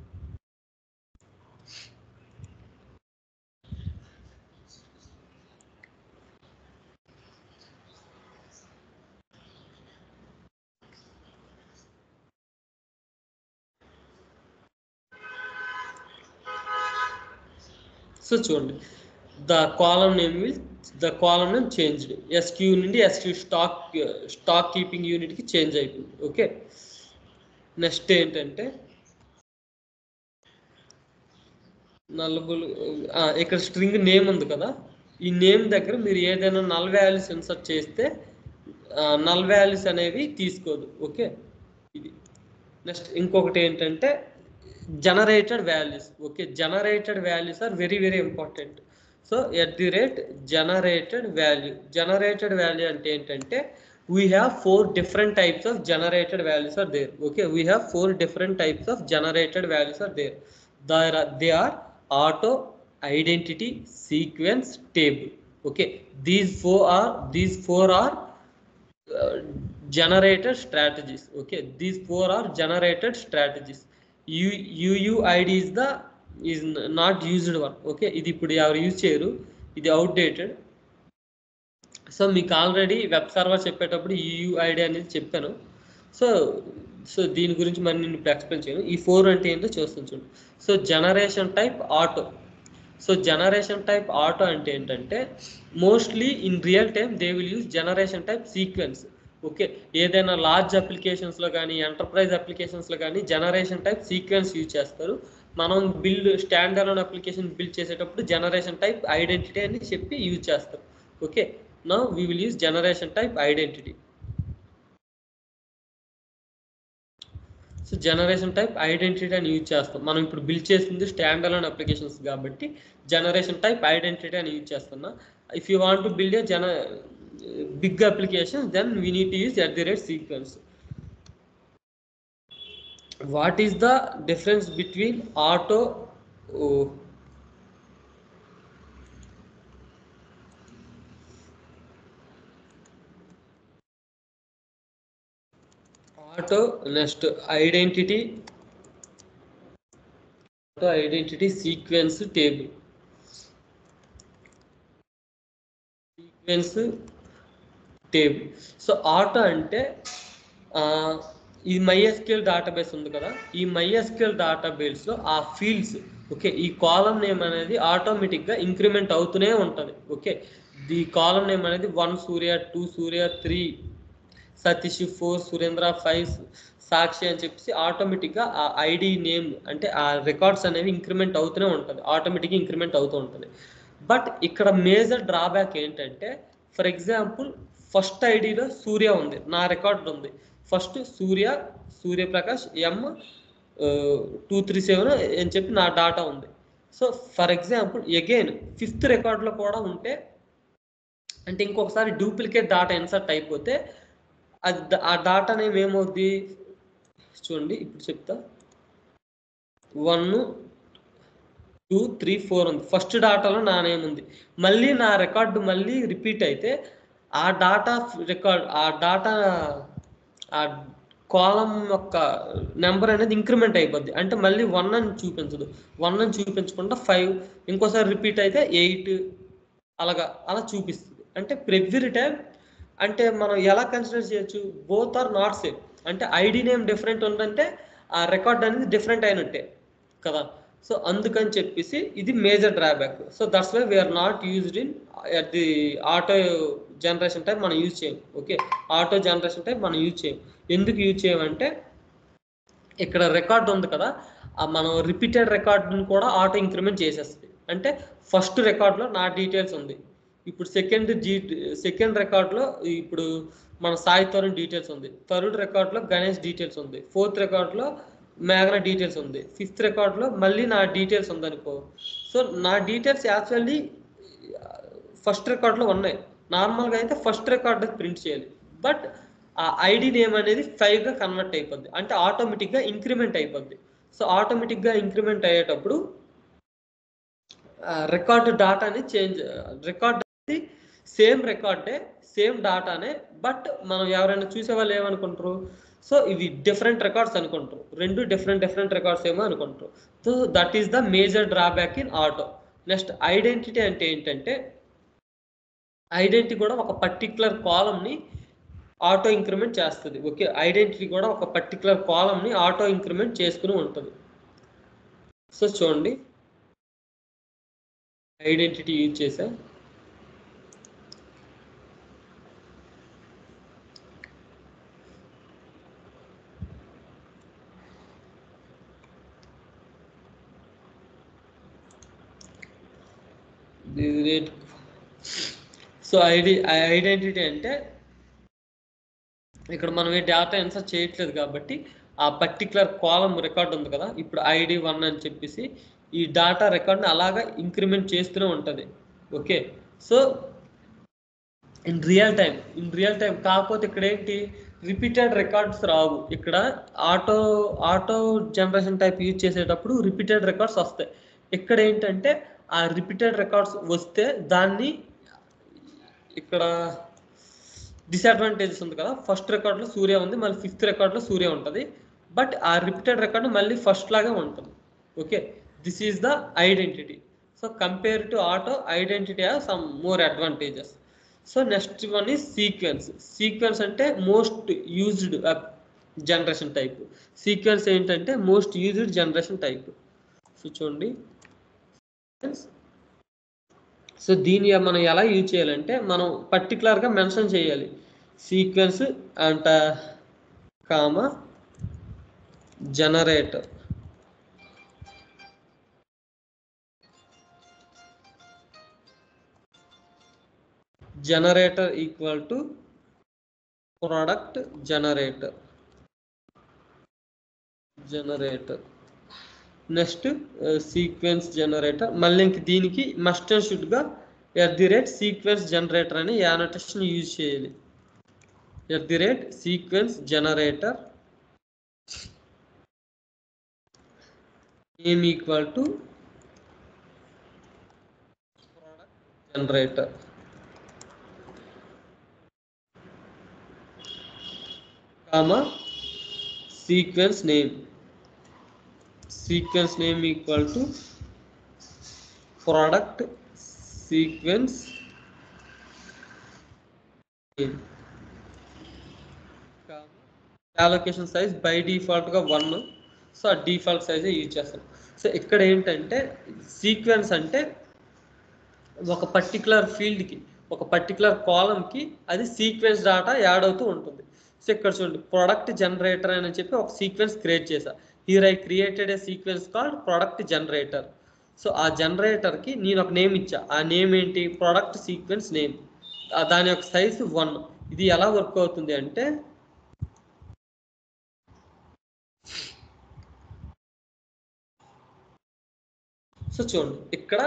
సో చూడండి, the column name changed, SKU నుండి ఎస్క్యూ స్టాక్ కీపింగ్ యూనిట్కి చేంజ్ అయిపోయింది. ఓకే. నెక్స్ట్ ఏంటంటే నల్లబుల్, ఇక్కడ స్ట్రింగ్ నేమ్ ఉంది కదా, ఈ నేమ్ దగ్గర మీరు ఏదైనా నల్ వాల్యూస్ ఇన్సర్ట్ చేస్తే నల్ వాల్యూస్ అనేవి తీసుకోదు. ఓకే. ఇది నెక్స్ట్ ఇంకొకటి ఏంటంటే generated values. Okay, generated values are very very important. So at the rate generated value అంటే ఏంటంటే we have 4 different types of generated values are there. Okay, we have 4 different types of generated values are there. They are auto, identity, sequence, table. Okay, these four are generated strategies. Okay, these 4 are generated strategies. UUID is not used one. Okay, ఇది ఇప్పుడు ఎవరు use చేయరు, ఇది outdated. So మీకు already web server చెప్పేటప్పుడు UID అనేది చెప్పాను. So దీని గురించి మరి నేను ఇప్పుడు ఎక్స్ప్లెయిన్ చేయను. ఈ 4 అంటే ఏంటో చూస్తాను చూడండి. So generation type auto. So generation type auto అంటే ఏంటంటే mostly in real time they will use generation type sequence. Okay, ఏదైనా లార్జ్ అప్లికేషన్స్లో కానీ ఎంటర్ప్రైజ్ అప్లికేషన్స్లో కానీ జనరేషన్ టైప్ సీక్వెన్స్ యూజ్ చేస్తారు. మనం స్టాండ్ అలోన్ అప్లికేషన్ బిల్డ్ చేసేటప్పుడు జనరేషన్ టైప్ ఐడెంటిటీ అని చెప్పి యూజ్ చేస్తారు. Okay, now we will use generation type identity. So generation type identity అని యూజ్ చేస్తాం. మనం ఇప్పుడు బిల్డ్ చేస్తుంది స్టాండ్ అలోన్ అప్లికేషన్స్ కాబట్టి జనరేషన్ టైప్ ఐడెంటిటీ అని యూజ్ చేస్తున్నా. If you want to build a big application then we need to use at the rate sequence. What is the difference between auto next identity sequence table. So auto అంటే ఈ MySQL database ఉంది కదా, ఈ MySQL డేటాబేస్లో ఆ fields, okay, ఈ column name అనేది ఆటోమేటిక్గా ఇంక్రిమెంట్ అవుతూనే ఉంటుంది. ఓకే, ఈ కాలం నేమ్ అనేది 1 సూర్య, 2 సూర్య, 3 సతీష్, 4 సురేంద్ర, 5 సాక్షి అని చెప్పేసి ఆటోమేటిక్గా ఆ ఐడి నేమ్ అంటే ఆ రికార్డ్స్ అనేవి ఇంక్రిమెంట్ అవుతూనే ఉంటుంది, ఆటోమేటిక్గా ఇంక్రిమెంట్ అవుతూ ఉంటుంది. బట్ ఇక్కడ మేజర్ డ్రాబ్యాక్ ఏంటంటే, ఫర్ ఎగ్జాంపుల్ ఫస్ట్ ఐడిలో సూర్య ఉంది, నా రికార్డ్ ఉంది, ఫస్ట్ సూర్యప్రకాష్ M237 అని చెప్పి నా డాటా ఉంది. So for example again 5th రికార్డ్లో కూడా ఉంటే, అంటే ఇంకొకసారి డూప్లికేట్ డాటా ఇన్సర్ట్ అయిపోతే అది ఆ డాటా నేమ్ ఏమవుద్ది చూడండి, ఇప్పుడు చెప్తా. 1 2 3 4 ఉంది, ఫస్ట్ డాటాలో నా నేమ్ ఉంది. మళ్ళీ నా రికార్డు మళ్ళీ రిపీట్ అయితే ఆ డాటా ఆ కాలం యొక్క నెంబర్ అనేది ఇంక్రిమెంట్ అయిపోద్ది. అంటే మళ్ళీ 1 అని చూపించదు, 1 అని చూపించకుండా 5, ఇంకోసారి రిపీట్ అయితే 8 అలా చూపిస్తుంది. అంటే ఎవ్రీ టైం, అంటే మనం ఎలా కన్సిడర్ చేయొచ్చు, బోత్ ఆర్ నాట్ సేమ్. అంటే ఐడి నేమ్ డిఫరెంట్ ఉందంటే ఆ రికార్డ్ అనేది డిఫరెంట్ అయినట్టే కదా. సో అందుకని చెప్పేసి ఇది major drawback. So that's why we are not used in at the auto generation type మనం యూజ్ చేయం. ఓకే, ఆటో జనరేషన్ టైప్ మనం యూజ్ చేయం. ఎందుకు యూజ్ చేయమంటే ఇక్కడ రికార్డ్ ఉంది కదా, మనం రిపీటెడ్ రికార్డును కూడా ఆటో ఇంక్రిమెంట్ చేసేస్తుంది. అంటే ఫస్ట్ రికార్డులో నా డీటెయిల్స్ ఉంది, ఇప్పుడు సెకండ్ రికార్డులో ఇప్పుడు మన సాయి తరుణ్ డీటెయిల్స్ ఉంది, థర్డ్ రికార్డులో గణేష్ డీటెయిల్స్ ఉంది, 4th రికార్డులో మేఘన డీటెయిల్స్ ఉంది, 5th రికార్డులో మళ్ళీ నా డీటెయిల్స్ ఉందనుకో. సో నా డీటెయిల్స్ యాక్చువల్లీ ఫస్ట్ రికార్డ్లో ఉన్నాయి. నార్మల్గా అయితే ఫస్ట్ రికార్డ్ ప్రింట్ చేయాలి, బట్ ఆ ఐడి నేమ్ అనేది 5గా కన్వర్ట్ అయిపోద్ది, అంటే ఆటోమేటిక్గా ఇంక్రిమెంట్ అయిపోద్ది. సో ఆటోమేటిక్గా ఇంక్రిమెంట్ అయ్యేటప్పుడు రికార్డ్ డాటాని రికార్డ్ అనేది సేమ్ రికార్డే, సేమ్ డాటానే, బట్ మనం ఎవరైనా చూసే వాళ్ళు ఏమనుకుంటారు, సో ఇవి డిఫరెంట్ రికార్డ్స్ అనుకుంటారు, రెండు డిఫరెంట్ రికార్డ్స్ ఏమో అనుకుంటారు. So that is the major drawback in auto. Next identity అంటే ఏంటంటే, ఐడెంటిటీ కూడా ఒక పర్టిక్యులర్ కాలంని ఆటో ఇంక్రిమెంట్ చేస్తుంది. ఓకే, ఐడెంటిటీ కూడా ఒక పర్టిక్యులర్ కాలంని ఆటో ఇంక్రిమెంట్ చేసుకుని ఉంటుంది. సో చూడండి, ఐడెంటిటీ యూజ్ చేసా. సో ఐడెంటిటీ అంటే ఇక్కడ మనం ఏ డేటా ఇన్సర్ట్ చేయట్లేదు కాబట్టి ఆ పర్టికులర్ కాలం రికార్డ్ ఉంది కదా, ఇప్పుడు ID 1 అని చెప్పేసి ఈ డేటా రికార్డ్ని అలాగా ఇంక్రిమెంట్ చేస్తూనే ఉంటుంది. Okay, so in real time కాకపోతే ఇక్కడ ఏంటి, రిపీటెడ్ రికార్డ్స్ రావు. ఇక్కడ ఆటో జనరేషన్ టైప్ యూజ్ చేసేటప్పుడు రిపీటెడ్ రికార్డ్స్ వస్తాయి. ఇక్కడ ఏంటంటే ఆ రిపీటెడ్ రికార్డ్స్ వస్తే దాన్ని ఇక్కడ డిసడ్వాంటేజెస్ ఉంది కదా, ఫస్ట్ రికార్డ్లో సూర్య ఉంది, మళ్ళీ 5th రికార్డ్లో సూర్య ఉంటుంది, బట్ ఆ రిపీటెడ్ రికార్డ్ మళ్ళీ ఫస్ట్ లాగా ఉంటుంది. Okay, this is the identity. So compare to auto, identity have some more advantages. So next one is sequence అంటే most used generation type. Sequence ఏంటంటే most used generation type. So చూడండి, so దీన్ని మనం ఎలా use చేయాలంటే, మనం పర్టికులర్గా mention చేయాలి సీక్వెన్స్ అంట comma generator. Generator equal to product generator. Next sequence generator, మళ్ళీ ఇంక దీనికి మస్ట్ అండ్ షుడ్గా @సీక్వెన్స్ జనరేటర్ అని యానోటేషన్ యూజ్ చేయాలి. @Sequence generator name equal to product generator comma sequence name equal to product sequence name. Allocation size by డిఫాల్ట్గా 1, so ఆ default సైజే use చేస్తాం. So ఇక్కడ ఏంటంటే సీక్వెన్స్ అంటే ఒక పర్టికులర్ ఫీల్డ్కి, ఒక పర్టికులర్ కాలంకి అది సీక్వెన్స్ డేటా యాడ్ అవుతూ ఉంటుంది. సో ఇక్కడ చూడండి, ప్రొడక్ట్ జనరేటర్ అని చెప్పి ఒక సీక్వెన్స్ క్రియేట్ చేశా. Here I created a sequence called product generator. So ఆ జనరేటర్కి నేను ఒక నేమ్ ఇచ్చా. ఆ నేమ్ ఏంటి, ప్రొడక్ట్ సీక్వెన్స్ నేమ్. దాని యొక్క సైజు 1. ఇది ఎలా వర్క్ అవుతుంది అంటే, సో చూడండి, ఇక్కడ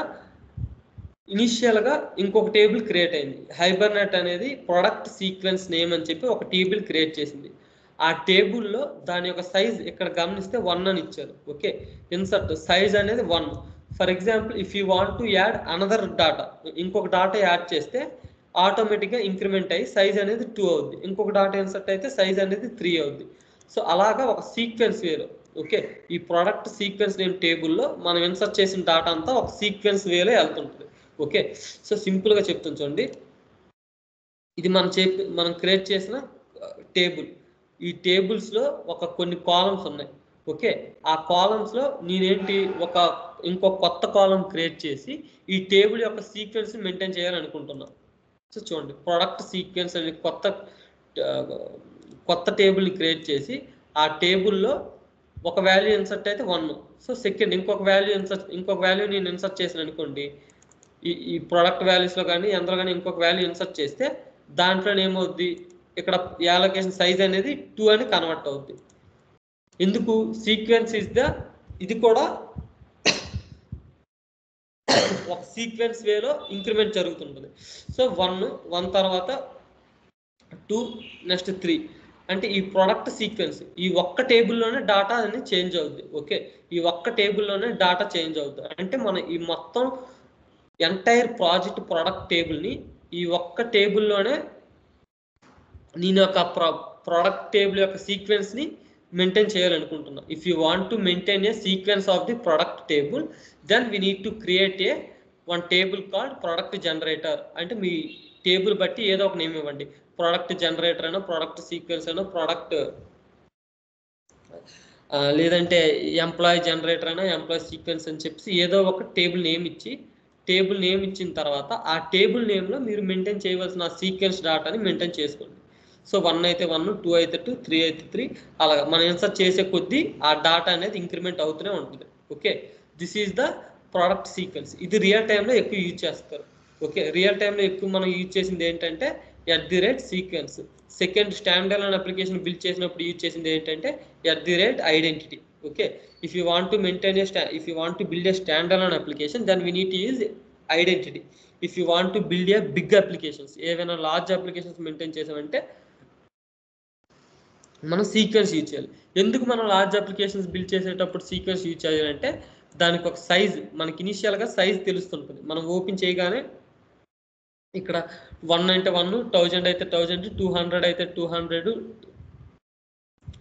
ఇనిషియల్గా ఇంకొక టేబుల్ క్రియేట్ అయింది. హైబర్నెట్ అనేది ప్రొడక్ట్ సీక్వెన్స్ నేమ్ అని చెప్పి ఒక టేబుల్ క్రియేట్ చేసింది. ఆ టేబుల్లో దాని యొక్క సైజ్ ఇక్కడ గమనిస్తే 1 అని ఇచ్చారు. ఓకే, ఇన్సర్ట్ సైజ్ అనేది 1. For example, if you want to add another data, ఇంకొక డాటా యాడ్ చేస్తే ఆటోమేటిక్గా ఇంక్రిమెంట్ అయ్యి సైజ్ అనేది 2 అవుద్ది. ఇంకొక డాటా ఇన్సర్ట్ అయితే సైజ్ అనేది 3 అవుద్ది. సో అలాగా ఒక సీక్వెన్స్ వేలో, ఓకే, ఈ ప్రోడక్ట్ సీక్వెన్స్ నేమ్ టేబుల్లో మనం ఇన్సర్ట్ చేసిన డాటా అంతా ఒక సీక్వెన్స్ వేలో వెళ్తుంటుంది. ఓకే, సో సింపుల్గా చెప్తాను చూడండి, ఇది మనం క్రియేట్ చేసిన టేబుల్. ఈ టేబుల్స్లో కొన్ని కాలమ్స్ ఉన్నాయి. ఓకే, ఆ కాలమ్స్లో నేనేంటి ఇంకొక కొత్త కాలం క్రియేట్ చేసి ఈ టేబుల్ యొక్క సీక్వెన్స్ మెయింటైన్ చేయాలనుకుంటున్నాను. సో చూడండి, ప్రొడక్ట్ సీక్వెన్స్ అనే కొత్త టేబుల్ని క్రియేట్ చేసి ఆ టేబుల్లో ఒక వాల్యూ ఇన్సర్ట్ అయితే 1. సో సెకండ్ ఇంకొక వాల్యూ నేను ఇన్సర్ట్ చేసిన అనుకోండి, ఈ ప్రొడక్ట్ వాల్యూస్లో కానీ అందులో కానీ ఇంకొక వాల్యూ ఇన్సర్ట్ చేస్తే దాంట్లో ఏమవుద్ది, ఇక్కడ అలొకేషన్ సైజ్ అనేది 2 అని కన్వర్ట్ అవుద్ది. ఎందుకు, సీక్వెన్స్ ఇది కూడా ఒక సీక్వెన్స్ వేలో ఇంక్రిమెంట్ జరుగుతుంటుంది. సో 1 తర్వాత 2 నెక్స్ట్ 3 అంటే ఈ ప్రొడక్ట్ సీక్వెన్స్ ఈ ఒక్క టేబుల్లోనే డాటా అనేది చేంజ్ అవుద్ది. ఓకే, ఈ ఒక్క టేబుల్లోనే డాటా చేంజ్ అవుద్ది. అంటే మనం ఈ మొత్తం ఎంటైర్ ప్రాజెక్ట్ ప్రొడక్ట్ టేబుల్ని ఈ ఒక్క టేబుల్లోనే నేను ఒక ప్రోడక్ట్ టేబుల్ యొక్క సీక్వెన్స్ని మెయింటైన్ చేయాలనుకుంటున్నా. If you want to maintain a sequence of the product table then we need to create a one table called product generator. అంటే మీ టేబుల్ బట్టి ఏదో ఒక నేమ్ ఇవ్వండి, ప్రొడక్ట్ జనరేటర్ అయినా, ప్రొడక్ట్ సీక్వెన్స్ అయినా, ప్రొడక్ట్ లేదంటే ఎంప్లాయీ జనరేటర్ అయినా, ఎంప్లాయీ సీక్వెన్స్ అని చెప్పి ఏదో ఒక టేబుల్ నేమ్ ఇచ్చి, టేబుల్ నేమ్ ఇచ్చిన తర్వాత ఆ టేబుల్ నేమ్లో మీరు మెయింటైన్ చేయవలసిన సీక్వెన్స్ డాటాని మెయింటైన్ చేసుకోండి. సో 1 అయితే 1, 2 అయితే 2, 3 అయితే 3, అలాగా మనం ఇన్సర్ట్ చేసే కొద్దీ ఆ డాటా అనేది ఇంక్రిమెంట్ అవుతూనే ఉంటుంది. Okay, this is the product sequence. ఇది రియల్ టైంలో ఎక్కువ యూజ్ చేస్తారు. ఓకే, రియల్ టైంలో ఎక్కువ మనం యూజ్ చేసింది ఏంటంటే @sequence. Second stand alone application build చేసినప్పుడు యూజ్ చేసింది ఏంటంటే @identity. Okay, if you want to maintain if you want to build a stand alone application then we need to use identity. If you want to build a big applications, ఏవైనా large applications maintain చేసామంటే మనం sequence use చేయాలి. ఎందుకు మనం large applications build చేసేటప్పుడు sequence use చేయాలంటే దానికి ఒక సైజ్, మనకి ఇనిషియల్గా సైజ్ తెలుస్తుంటుంది. మనం ఓపెన్ చేయగానే ఇక్కడ 1 అంటే 1, 1000 అయితే 1000, 200 అయితే 200,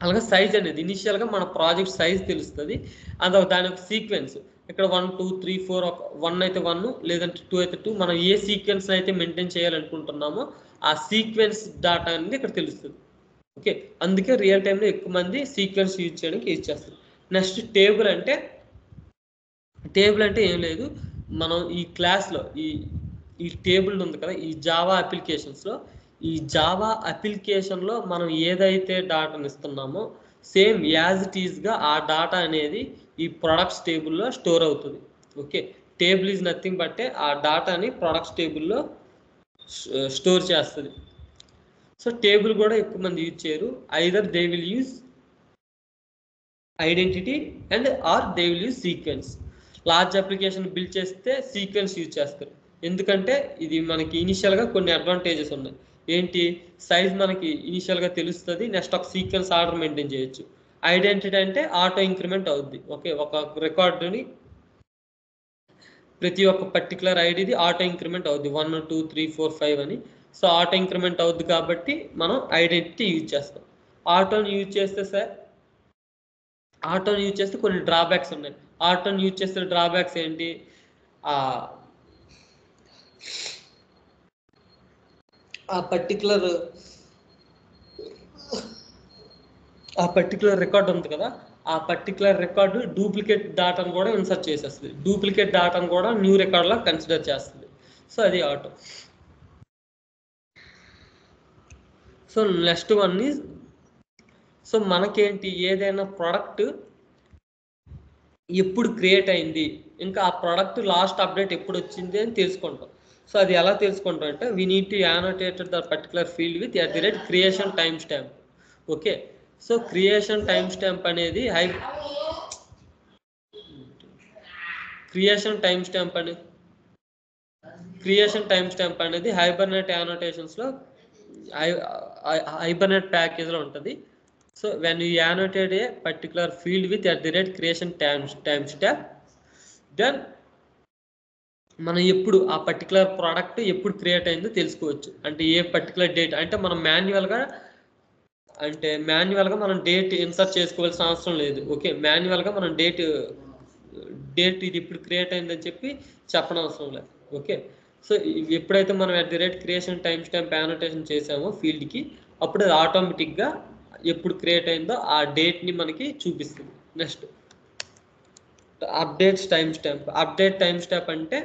అలాగే సైజ్ అనేది ఇనిషియల్గా మన ప్రాజెక్ట్ సైజ్ తెలుస్తుంది. అది దాని ఒక సీక్వెన్స్. ఇక్కడ 1, 2, 3, 4, 1 అయితే 1 లేదంటే 2 అయితే 2, మనం ఏ సీక్వెన్స్ అయితే మెయింటైన్ చేయాలనుకుంటున్నామో ఆ సీక్వెన్స్ డాటా అనేది ఇక్కడ తెలుస్తుంది. ఓకే, అందుకే రియల్ టైంలో ఎక్కువ మంది సీక్వెన్స్ యూజ్ చేయడానికి యూజ్ చేస్తారు. నెక్స్ట్ టేబుల్ అంటే ఏం లేదు, మనం ఈ క్లాస్లో ఈ టేబుల్ ఉంది కదా, ఈ జావా అప్లికేషన్స్లో ఈ జావా అప్లికేషన్లో మనం ఏదైతే డాటాని ఇస్తున్నామో సేమ్ యాజ్ ఇట్ ఈజ్గా ఆ డాటా అనేది ఈ ప్రొడక్ట్స్ టేబుల్లో స్టోర్ అవుతుంది. Okay, table is nothing but ఆ డాటాని ప్రొడక్ట్స్ టేబుల్లో స్టోర్ చేస్తుంది. సో టేబుల్ కూడా ఎక్కువ మంది యూజ్ చేయరు. Either they will use identity and or they will use sequence. Large application build చేస్తే సీక్వెన్స్ యూజ్ చేస్తారు. ఎందుకంటే ఇది మనకి ఇనిషియల్గా కొన్ని అడ్వాంటేజెస్ ఉన్నాయి. ఏంటి, సైజ్ మనకి ఇనిషియల్గా తెలుస్తుంది. నెక్స్ట్ ఒక సీక్వెన్స్ ఆర్డర్ మెయింటైన్ చేయొచ్చు. ఐడెంటిటీ అంటే ఆటో ఇంక్రిమెంట్ అవుద్ది. ఓకే, ఒక రికార్డుని ప్రతి ఒక్క పర్టికులర్ ఐడిది ఆటో ఇంక్రిమెంట్ అవుద్ది, 1, 2, 3, 4, 5 అని. సో ఆటో ఇంక్రిమెంట్ అవుద్ది కాబట్టి మనం ఐడెంటిటీ యూజ్ చేస్తాం. ఆటోని యూజ్ చేస్తే కొన్ని డ్రాబ్యాక్స్ ఉన్నాయి. ఆటోని యూజ్ చేస్తే డ్రాబ్యాక్స్ ఏంటి, ఆ పర్టికులర్ రికార్డ్ ఉంది కదా, ఆ పర్టికులర్ రికార్డు డూప్లికేట్ డాటాను కూడా ఇన్సర్ట్ చేసేస్తుంది. డూప్లికేట్ డాటాను కూడా న్యూ రికార్డ్లా కన్సిడర్ చేస్తుంది. సో అది auto. So next one is, so మనకేంటి, ఏదైనా ప్రోడక్ట్ ఎప్పుడు క్రియేట్ అయింది, ఇంకా ఆ ప్రోడక్ట్ లాస్ట్ అప్డేట్ ఎప్పుడు వచ్చింది అని తెలుసుకుంటాం. సో అది ఎలా తెలుసుకుంటాం అంటే we need to annotate the particular field with @creation time stamp. Okay, so creation time stamp అనేది హైబర్నెట్ యానోటేషన్స్లో హైబర్నెట్ ప్యాకేజ్లో ఉంటుంది. సో when you annotate a particular field with @creation time stamp, then మనం ఎప్పుడు ఆ పర్టికులర్ ప్రోడక్ట్ ఎప్పుడు create అయిందో తెలుసుకోవచ్చు. అంటే ఏ పర్టికులర్ డేట్, అంటే మనం మాన్యువల్గా మనం డేట్ ఇన్సర్ట్ చేసుకోవాల్సిన అవసరం లేదు. ఓకే, మాన్యువల్గా మనం డేట్ ఇది ఇప్పుడు క్రియేట్ అయిందని చెప్పి చెప్పనవసరం లేదు. ఓకే, సో ఎప్పుడైతే మనం @creation టైమ్ స్టాంప్ యానోటేషన్ చేసామో ఫీల్డ్కి, అప్పుడు అది ఆటోమేటిక్గా ఎప్పుడు క్రియేట్ అయిందో ఆ డేట్ని మనకి చూపిస్తుంది. నెక్స్ట్ అప్డేట్ టైమ్ స్టాంప్ అంటే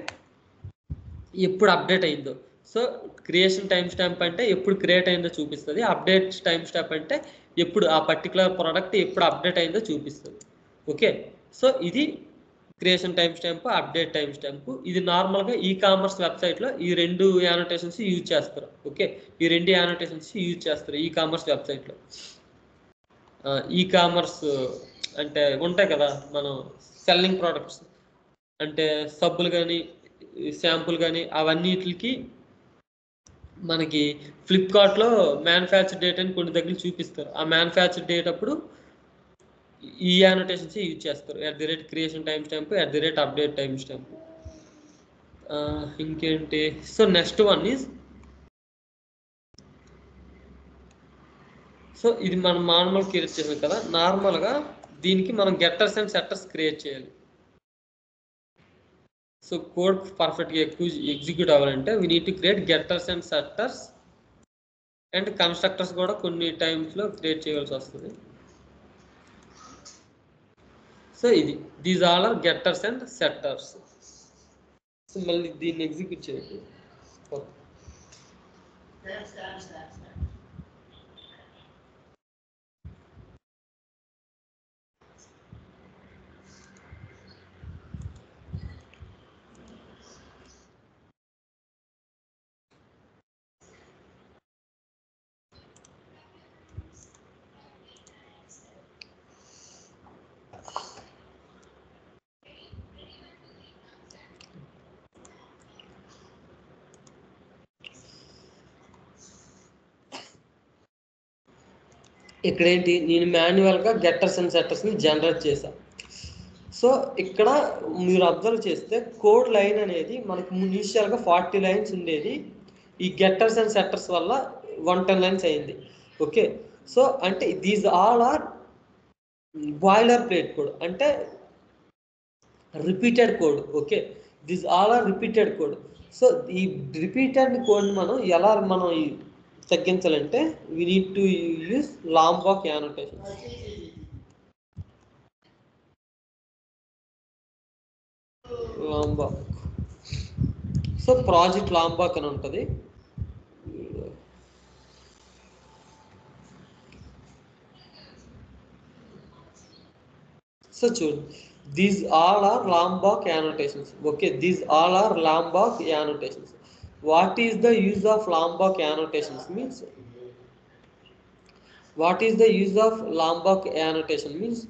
ఎప్పుడు అప్డేట్ అయిందో. సో క్రియేషన్ టైమ్ స్టాంప్ అంటే ఎప్పుడు క్రియేట్ అయిందో చూపిస్తుంది. అప్డేట్ టైమ్ స్టాంప్ అంటే ఎప్పుడు ఆ పర్టికులర్ ప్రోడక్ట్ ఎప్పుడు అప్డేట్ అయిందో చూపిస్తుంది. ఓకే, సో ఇది creation time stamp, update time stamp. ఇది నార్మల్గా ఈ-కామర్స్ వెబ్సైట్లో ఈ రెండు యానోటేషన్స్ యూజ్ చేస్తారు. ఓకే, ఈ రెండు యానోటేషన్స్ యూజ్ చేస్తారు ఈ-కామర్స్ వెబ్సైట్లో. ఈ-కామర్స్ అంటే ఉంటాయి కదా, మనం సెల్లింగ్ ప్రోడక్ట్స్ అంటే సబ్బులు కానీ శాంపుల్ కానీ అవన్నిటికి మనకి ఫ్లిప్కార్ట్లో మ్యానుఫ్యాక్చర్ డేట్ అని కొన్ని దగ్గర చూపిస్తారు. ఆ మ్యానుఫ్యాక్చర్ డేట్ అప్పుడు ఈ యానోటేషన్స్ యూజ్ చేస్తారు. @Creation time stamp, @update time stamp. ఇంకేంటి? So next one is, so ఇది మనం నార్మల్ క్రియేట్ చేసాం కదా, నార్మల్గా దీనికి మనం గెట్టర్స్ అండ్ సెట్టర్స్ క్రియేట్ చేయాలి. సో కోడ్ పర్ఫెక్ట్గా ఎగ్జిక్యూట్ అవ్వాలంటే we need to create getters and setters and constructors కూడా కొన్ని టైమ్స్లో క్రియేట్ చేయవలసి వస్తుంది. సో ఇది these all are getters and setters. So మళ్ళీ దీన్ని ఎగ్జిక్యూట్ చేయండి. ఇక్కడ ఏంటి, నేను మాన్యువల్గా గెట్టర్స్ అండ్ సెట్టర్స్ని జనరేట్ చేశాను. సో ఇక్కడ మీరు అబ్జర్వ్ చేస్తే కోడ్ లైన్ అనేది మనకు ఇనిషియల్గా 40 లైన్స్ ఉండేది, ఈ గెట్టర్స్ అండ్ సెట్టర్స్ వల్ల 110 లైన్స్ అయింది. ఓకే, సో అంటే these all are boiler plate code, అంటే repeated code. Okay, these all are repeated code. So ఈ రిపీటెడ్ కోడ్ని మనం ఎలా తగ్గించాలంటే we need to use Lombok annotation. Lombok, so project Lombok అని ఉంటుంది. సో చూడండి, these all are Lombok annotations. Okay, these all are Lombok annotations. What is the use of Lombok annotations means? What is the use of Lombok annotation means?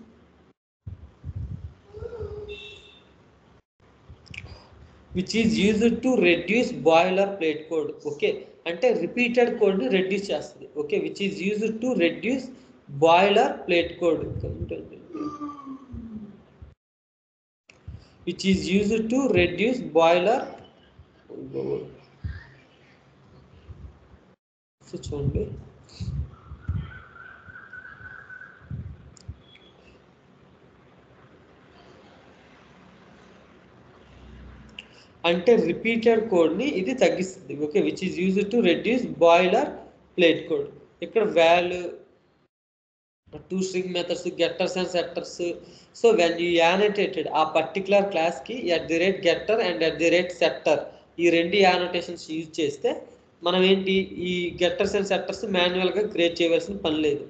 Which is used to reduce boilerplate code. Okay, అంటే repeated code ని reduce చేస్తుంది. Okay, which is used to reduce boilerplate code. Which is used to reduce boiler. So చూడండి, అంటే repeated కోడ్ని ఇది తగ్గిస్తుంది. Okay, which is used to reduce boiler plate code. ఇక్కడ value, 2 string methods, getters and setters. So when you annotated ఆ particular క్లాస్కి @getter and @setter ఈ 2 annotations use చేస్తే మనం ఏంటి, ఈ గెట్టర్స్ అండ్ సెట్టర్స్ మాన్యువల్గా క్రియేట్ చేయవలసిన పని లేదు.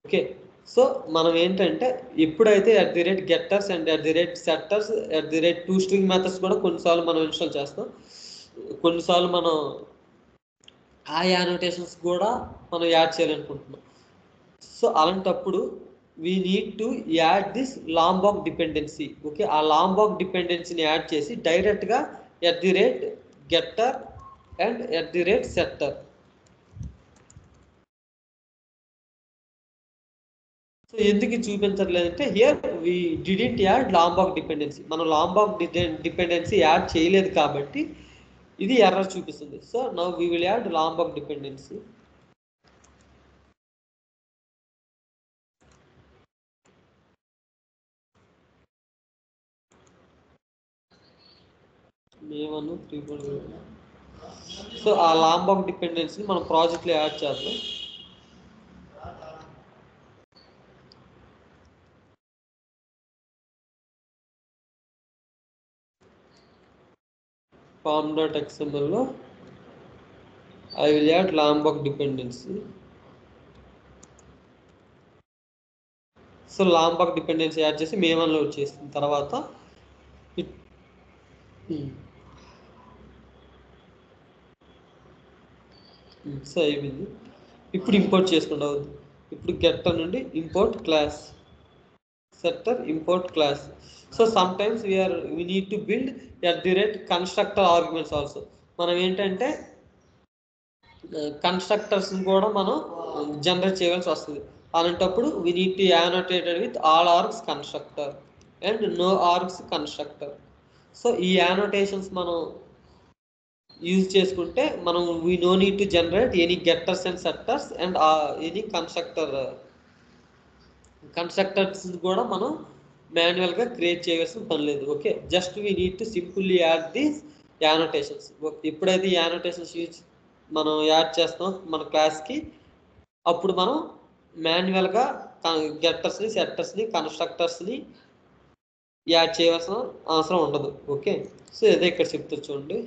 ఓకే, సో మనం ఏంటంటే ఎప్పుడైతే @getters and @setters @2 string methods కూడా కొన్నిసార్లు మనం ఇన్స్టాల్ చేస్తాం, కొన్నిసార్లు మనం ఆ యానోటేషన్స్ కూడా మనం యాడ్ చేయాలనుకుంటున్నాం. సో అలాంటప్పుడు we need to add this లాంబాక్ dependency. Okay, ఆ లాంబాక్ డిపెండెన్సీని యాడ్ చేసి డైరెక్ట్గా @getter అండ్ @setter. సో ఎందుకు చూపించట్లేదంటే here we didn't add Lombok dependency. మనం లాంబాక్ డిపెండెన్సీ యాడ్ చేయలేదు కాబట్టి ఇది ఎర్రర్ చూపిస్తుంది. So now we will add Lombok dependency. So ఆ లాంబాక్ డిపెండెన్సీని మనం ప్రాజెక్ట్లో యాడ్ చేద్దాం. form.xml లో I will add Lombok dependency. So Lombok dependency add చేసి main లో వచ్చేసిన తర్వాత సో అయిపోయింది. ఇప్పుడు ఇంపోర్ట్ చేసుకుంటా అవుద్ది. ఇప్పుడు గెట్టర్ నుండి import class setter import class. So some times we need to build at the rate constructor arguments also. మనం ఏంటంటే కన్స్ట్రక్టర్స్ కూడా మనం జనరేట్ చేయవలసి వస్తుంది. అలాంటప్పుడు we need to annotate it with all args constructor and no args constructor. So ఈ annotations మనం use చేసుకుంటే మనం we no need to generate any getters and setters and any constructors కూడా మనం మాన్యువల్గా క్రియేట్ చేయవలసిన పని లేదు. Okay, just we need to simply add these annotations. ఎప్పుడైతే ఈ యానోటేషన్స్ మనం యాడ్ చేస్తాం మన క్లాస్కి, అప్పుడు మనం మాన్యువల్గా గెట్టర్స్ని సెట్టర్స్ని కన్స్ట్రక్టర్స్ని యాడ్ చేయవలసిన అవసరం ఉండదు. ఓకే, సో ఇదే ఇక్కడ చెప్తా చూడండి.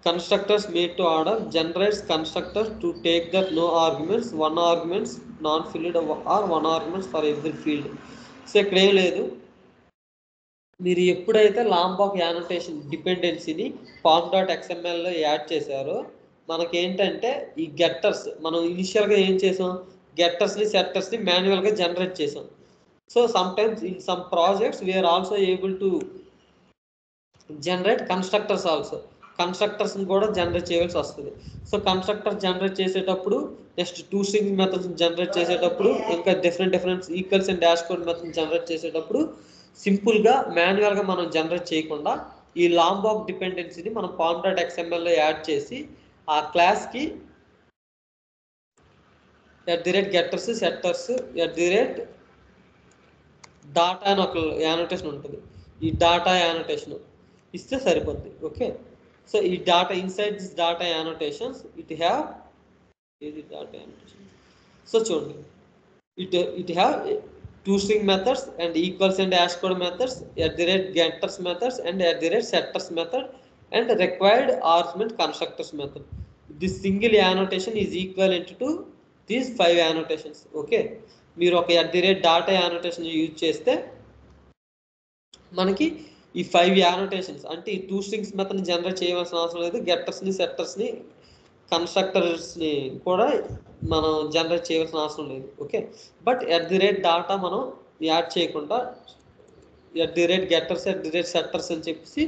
Constructors made to order generates constructor to take that no arguments, one arguments non-filled or one arguments for every field. So ఇక్కడ ఏం లేదు, మీరు ఎప్పుడైతే లాంబాక్ యానోటేషన్ డిపెండెన్సీని pom.xmlలో యాడ్ చేశారో మనకేంటంటే ఈ గెట్టర్స్ మనం ఇనిషియల్గా ఏం చేసాం, గెట్టర్స్ని సెట్టర్స్ని మాన్యువల్గా జనరేట్ చేసాం. So some times in some projects we are also able to generate constructors also. కన్స్ట్రక్టర్స్ని కూడా జనరేట్ చేయవలసి వస్తుంది. సో కన్స్ట్రక్టర్ జనరేట్ చేసేటప్పుడు next to string methods generate చేసేటప్పుడు ఇంకా different equals and dash code method generate చేసేటప్పుడు సింపుల్గా మాన్యువల్గా మనం జనరేట్ చేయకుండా ఈ లాంబాక్ డిపెండెన్సీని మనం pom.xmlలో యాడ్ చేసి ఆ క్లాస్కి @గెట్టర్స్ సెట్టర్స్ డాటా అని ఒక యానోటేషన్ ఉంటుంది. ఈ డాటా యానోటేషన్ ఇస్తే సరిపోద్ది. ఓకే, సో ఈ data inside this data annotations it have ఇది డాటా యానోటేషన్. సో చూడండి, it have two string methods and equals and dash code methods @getters methods and @setters method and required argument constructors method. This single annotation is equivalent to these 5 annotations. Okay, మీరు ఒక data annotation use చేస్తే మనకి ఈ 5 annotations అంటే ఈ two strings మెథడ్ని generate చేయవలసిన అవసరం లేదు. గెట్టర్స్ని సెట్టర్స్ని కన్స్ట్రక్టర్స్ని కూడా మనం జనరేట్ చేయవలసిన అవసరం లేదు. ఓకే, బట్ డాటా మనం యాడ్ చేయకుండా గెట్టర్స్ సెట్టర్స్ అని చెప్పేసి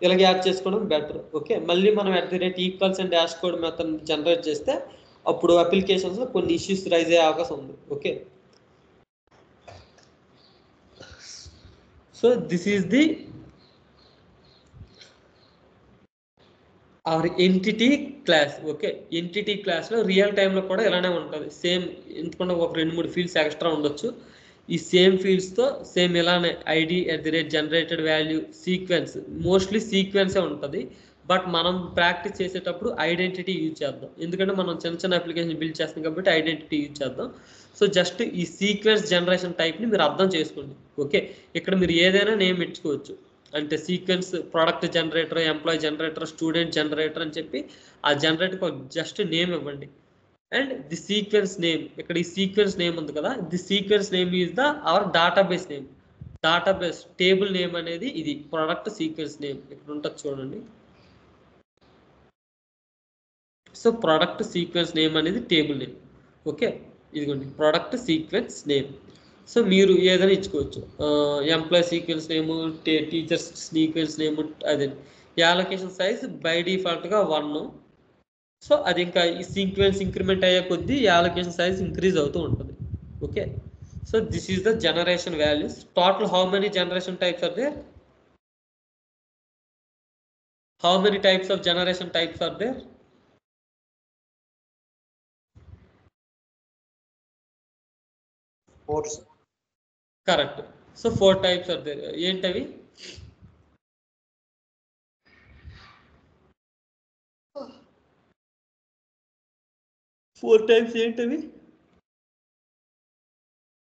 ఇలాగ యాడ్ చేసుకోవడం బెటర్. ఓకే, మళ్ళీ మనం equals and dash code method generate చేస్తే అప్పుడు అప్లికేషన్స్లో కొన్ని ఇష్యూస్ రైజ్ అయ్యే అవకాశం ఉంది. Okay, so this is the our entity class. Okay, entity క్లాస్లో రియల్ టైంలో కూడా ఇలానే ఉంటుంది సేమ్. ఎందుకంటే ఒక 2-3 ఫీల్డ్స్ ఎక్స్ట్రా ఉండొచ్చు. ఈ సేమ్ ఫీల్డ్స్తో సేమ్ ఇలానే ID generated value sequence, mostly సీక్వెన్సే ఉంటుంది. బట్ మనం ప్రాక్టీస్ చేసేటప్పుడు ఐడెంటిటీ యూజ్ చేద్దాం, ఎందుకంటే మనం చిన్న అప్లికేషన్ బిల్డ్ చేస్తాం కాబట్టి ఐడెంటిటీ యూజ్ చేద్దాం. సో జస్ట్ ఈ సీక్వెన్స్ జనరేషన్ టైప్ని మీరు అర్థం చేసుకోండి. ఓకే, ఇక్కడ మీరు ఏదైనా నేమ్ పెట్టుకోవచ్చు, అంటే sequence product generator, employee generator, student generator అని చెప్పి ఆ జనరేటర్కి జస్ట్ నేమ్ ఇవ్వండి. అండ్ ది సీక్వెన్స్ నేమ్, ఇక్కడ ఈ సీక్వెన్స్ నేమ్ ఉంది కదా, the sequence name is our database name. Database table name అనేది ఇది ప్రొడక్ట్ సీక్వెన్స్ నేమ్ ఇక్కడ ఉంటుంది చూడండి. సో ప్రొడక్ట్ సీక్వెన్స్ నేమ్ అనేది టేబుల్ నేమ్. ఓకే, ఇదిగోండి ప్రొడక్ట్ సీక్వెన్స్ నేమ్. సో మీరు ఏదైనా ఇచ్చుకోవచ్చు, ఎంప్లాయీ సీక్వెన్స్ నేము, టీచర్స్ సీక్వెన్స్ నేము. అదే యాలొకేషన్ సైజ్ బై డిఫాల్ట్గా 1. సో అది ఇంకా ఈ సీక్వెన్స్ ఇంక్రిమెంట్ అయ్యే కొద్దీ యాలొకేషన్ సైజ్ ఇంక్రీజ్ అవుతూ ఉంటుంది. Okay, so this is the generation values. Total how many generation types are there? How many types of generation types are there? Four. Correct. So 4 types are there. ఏంటవి? 4 types ఏంటవి?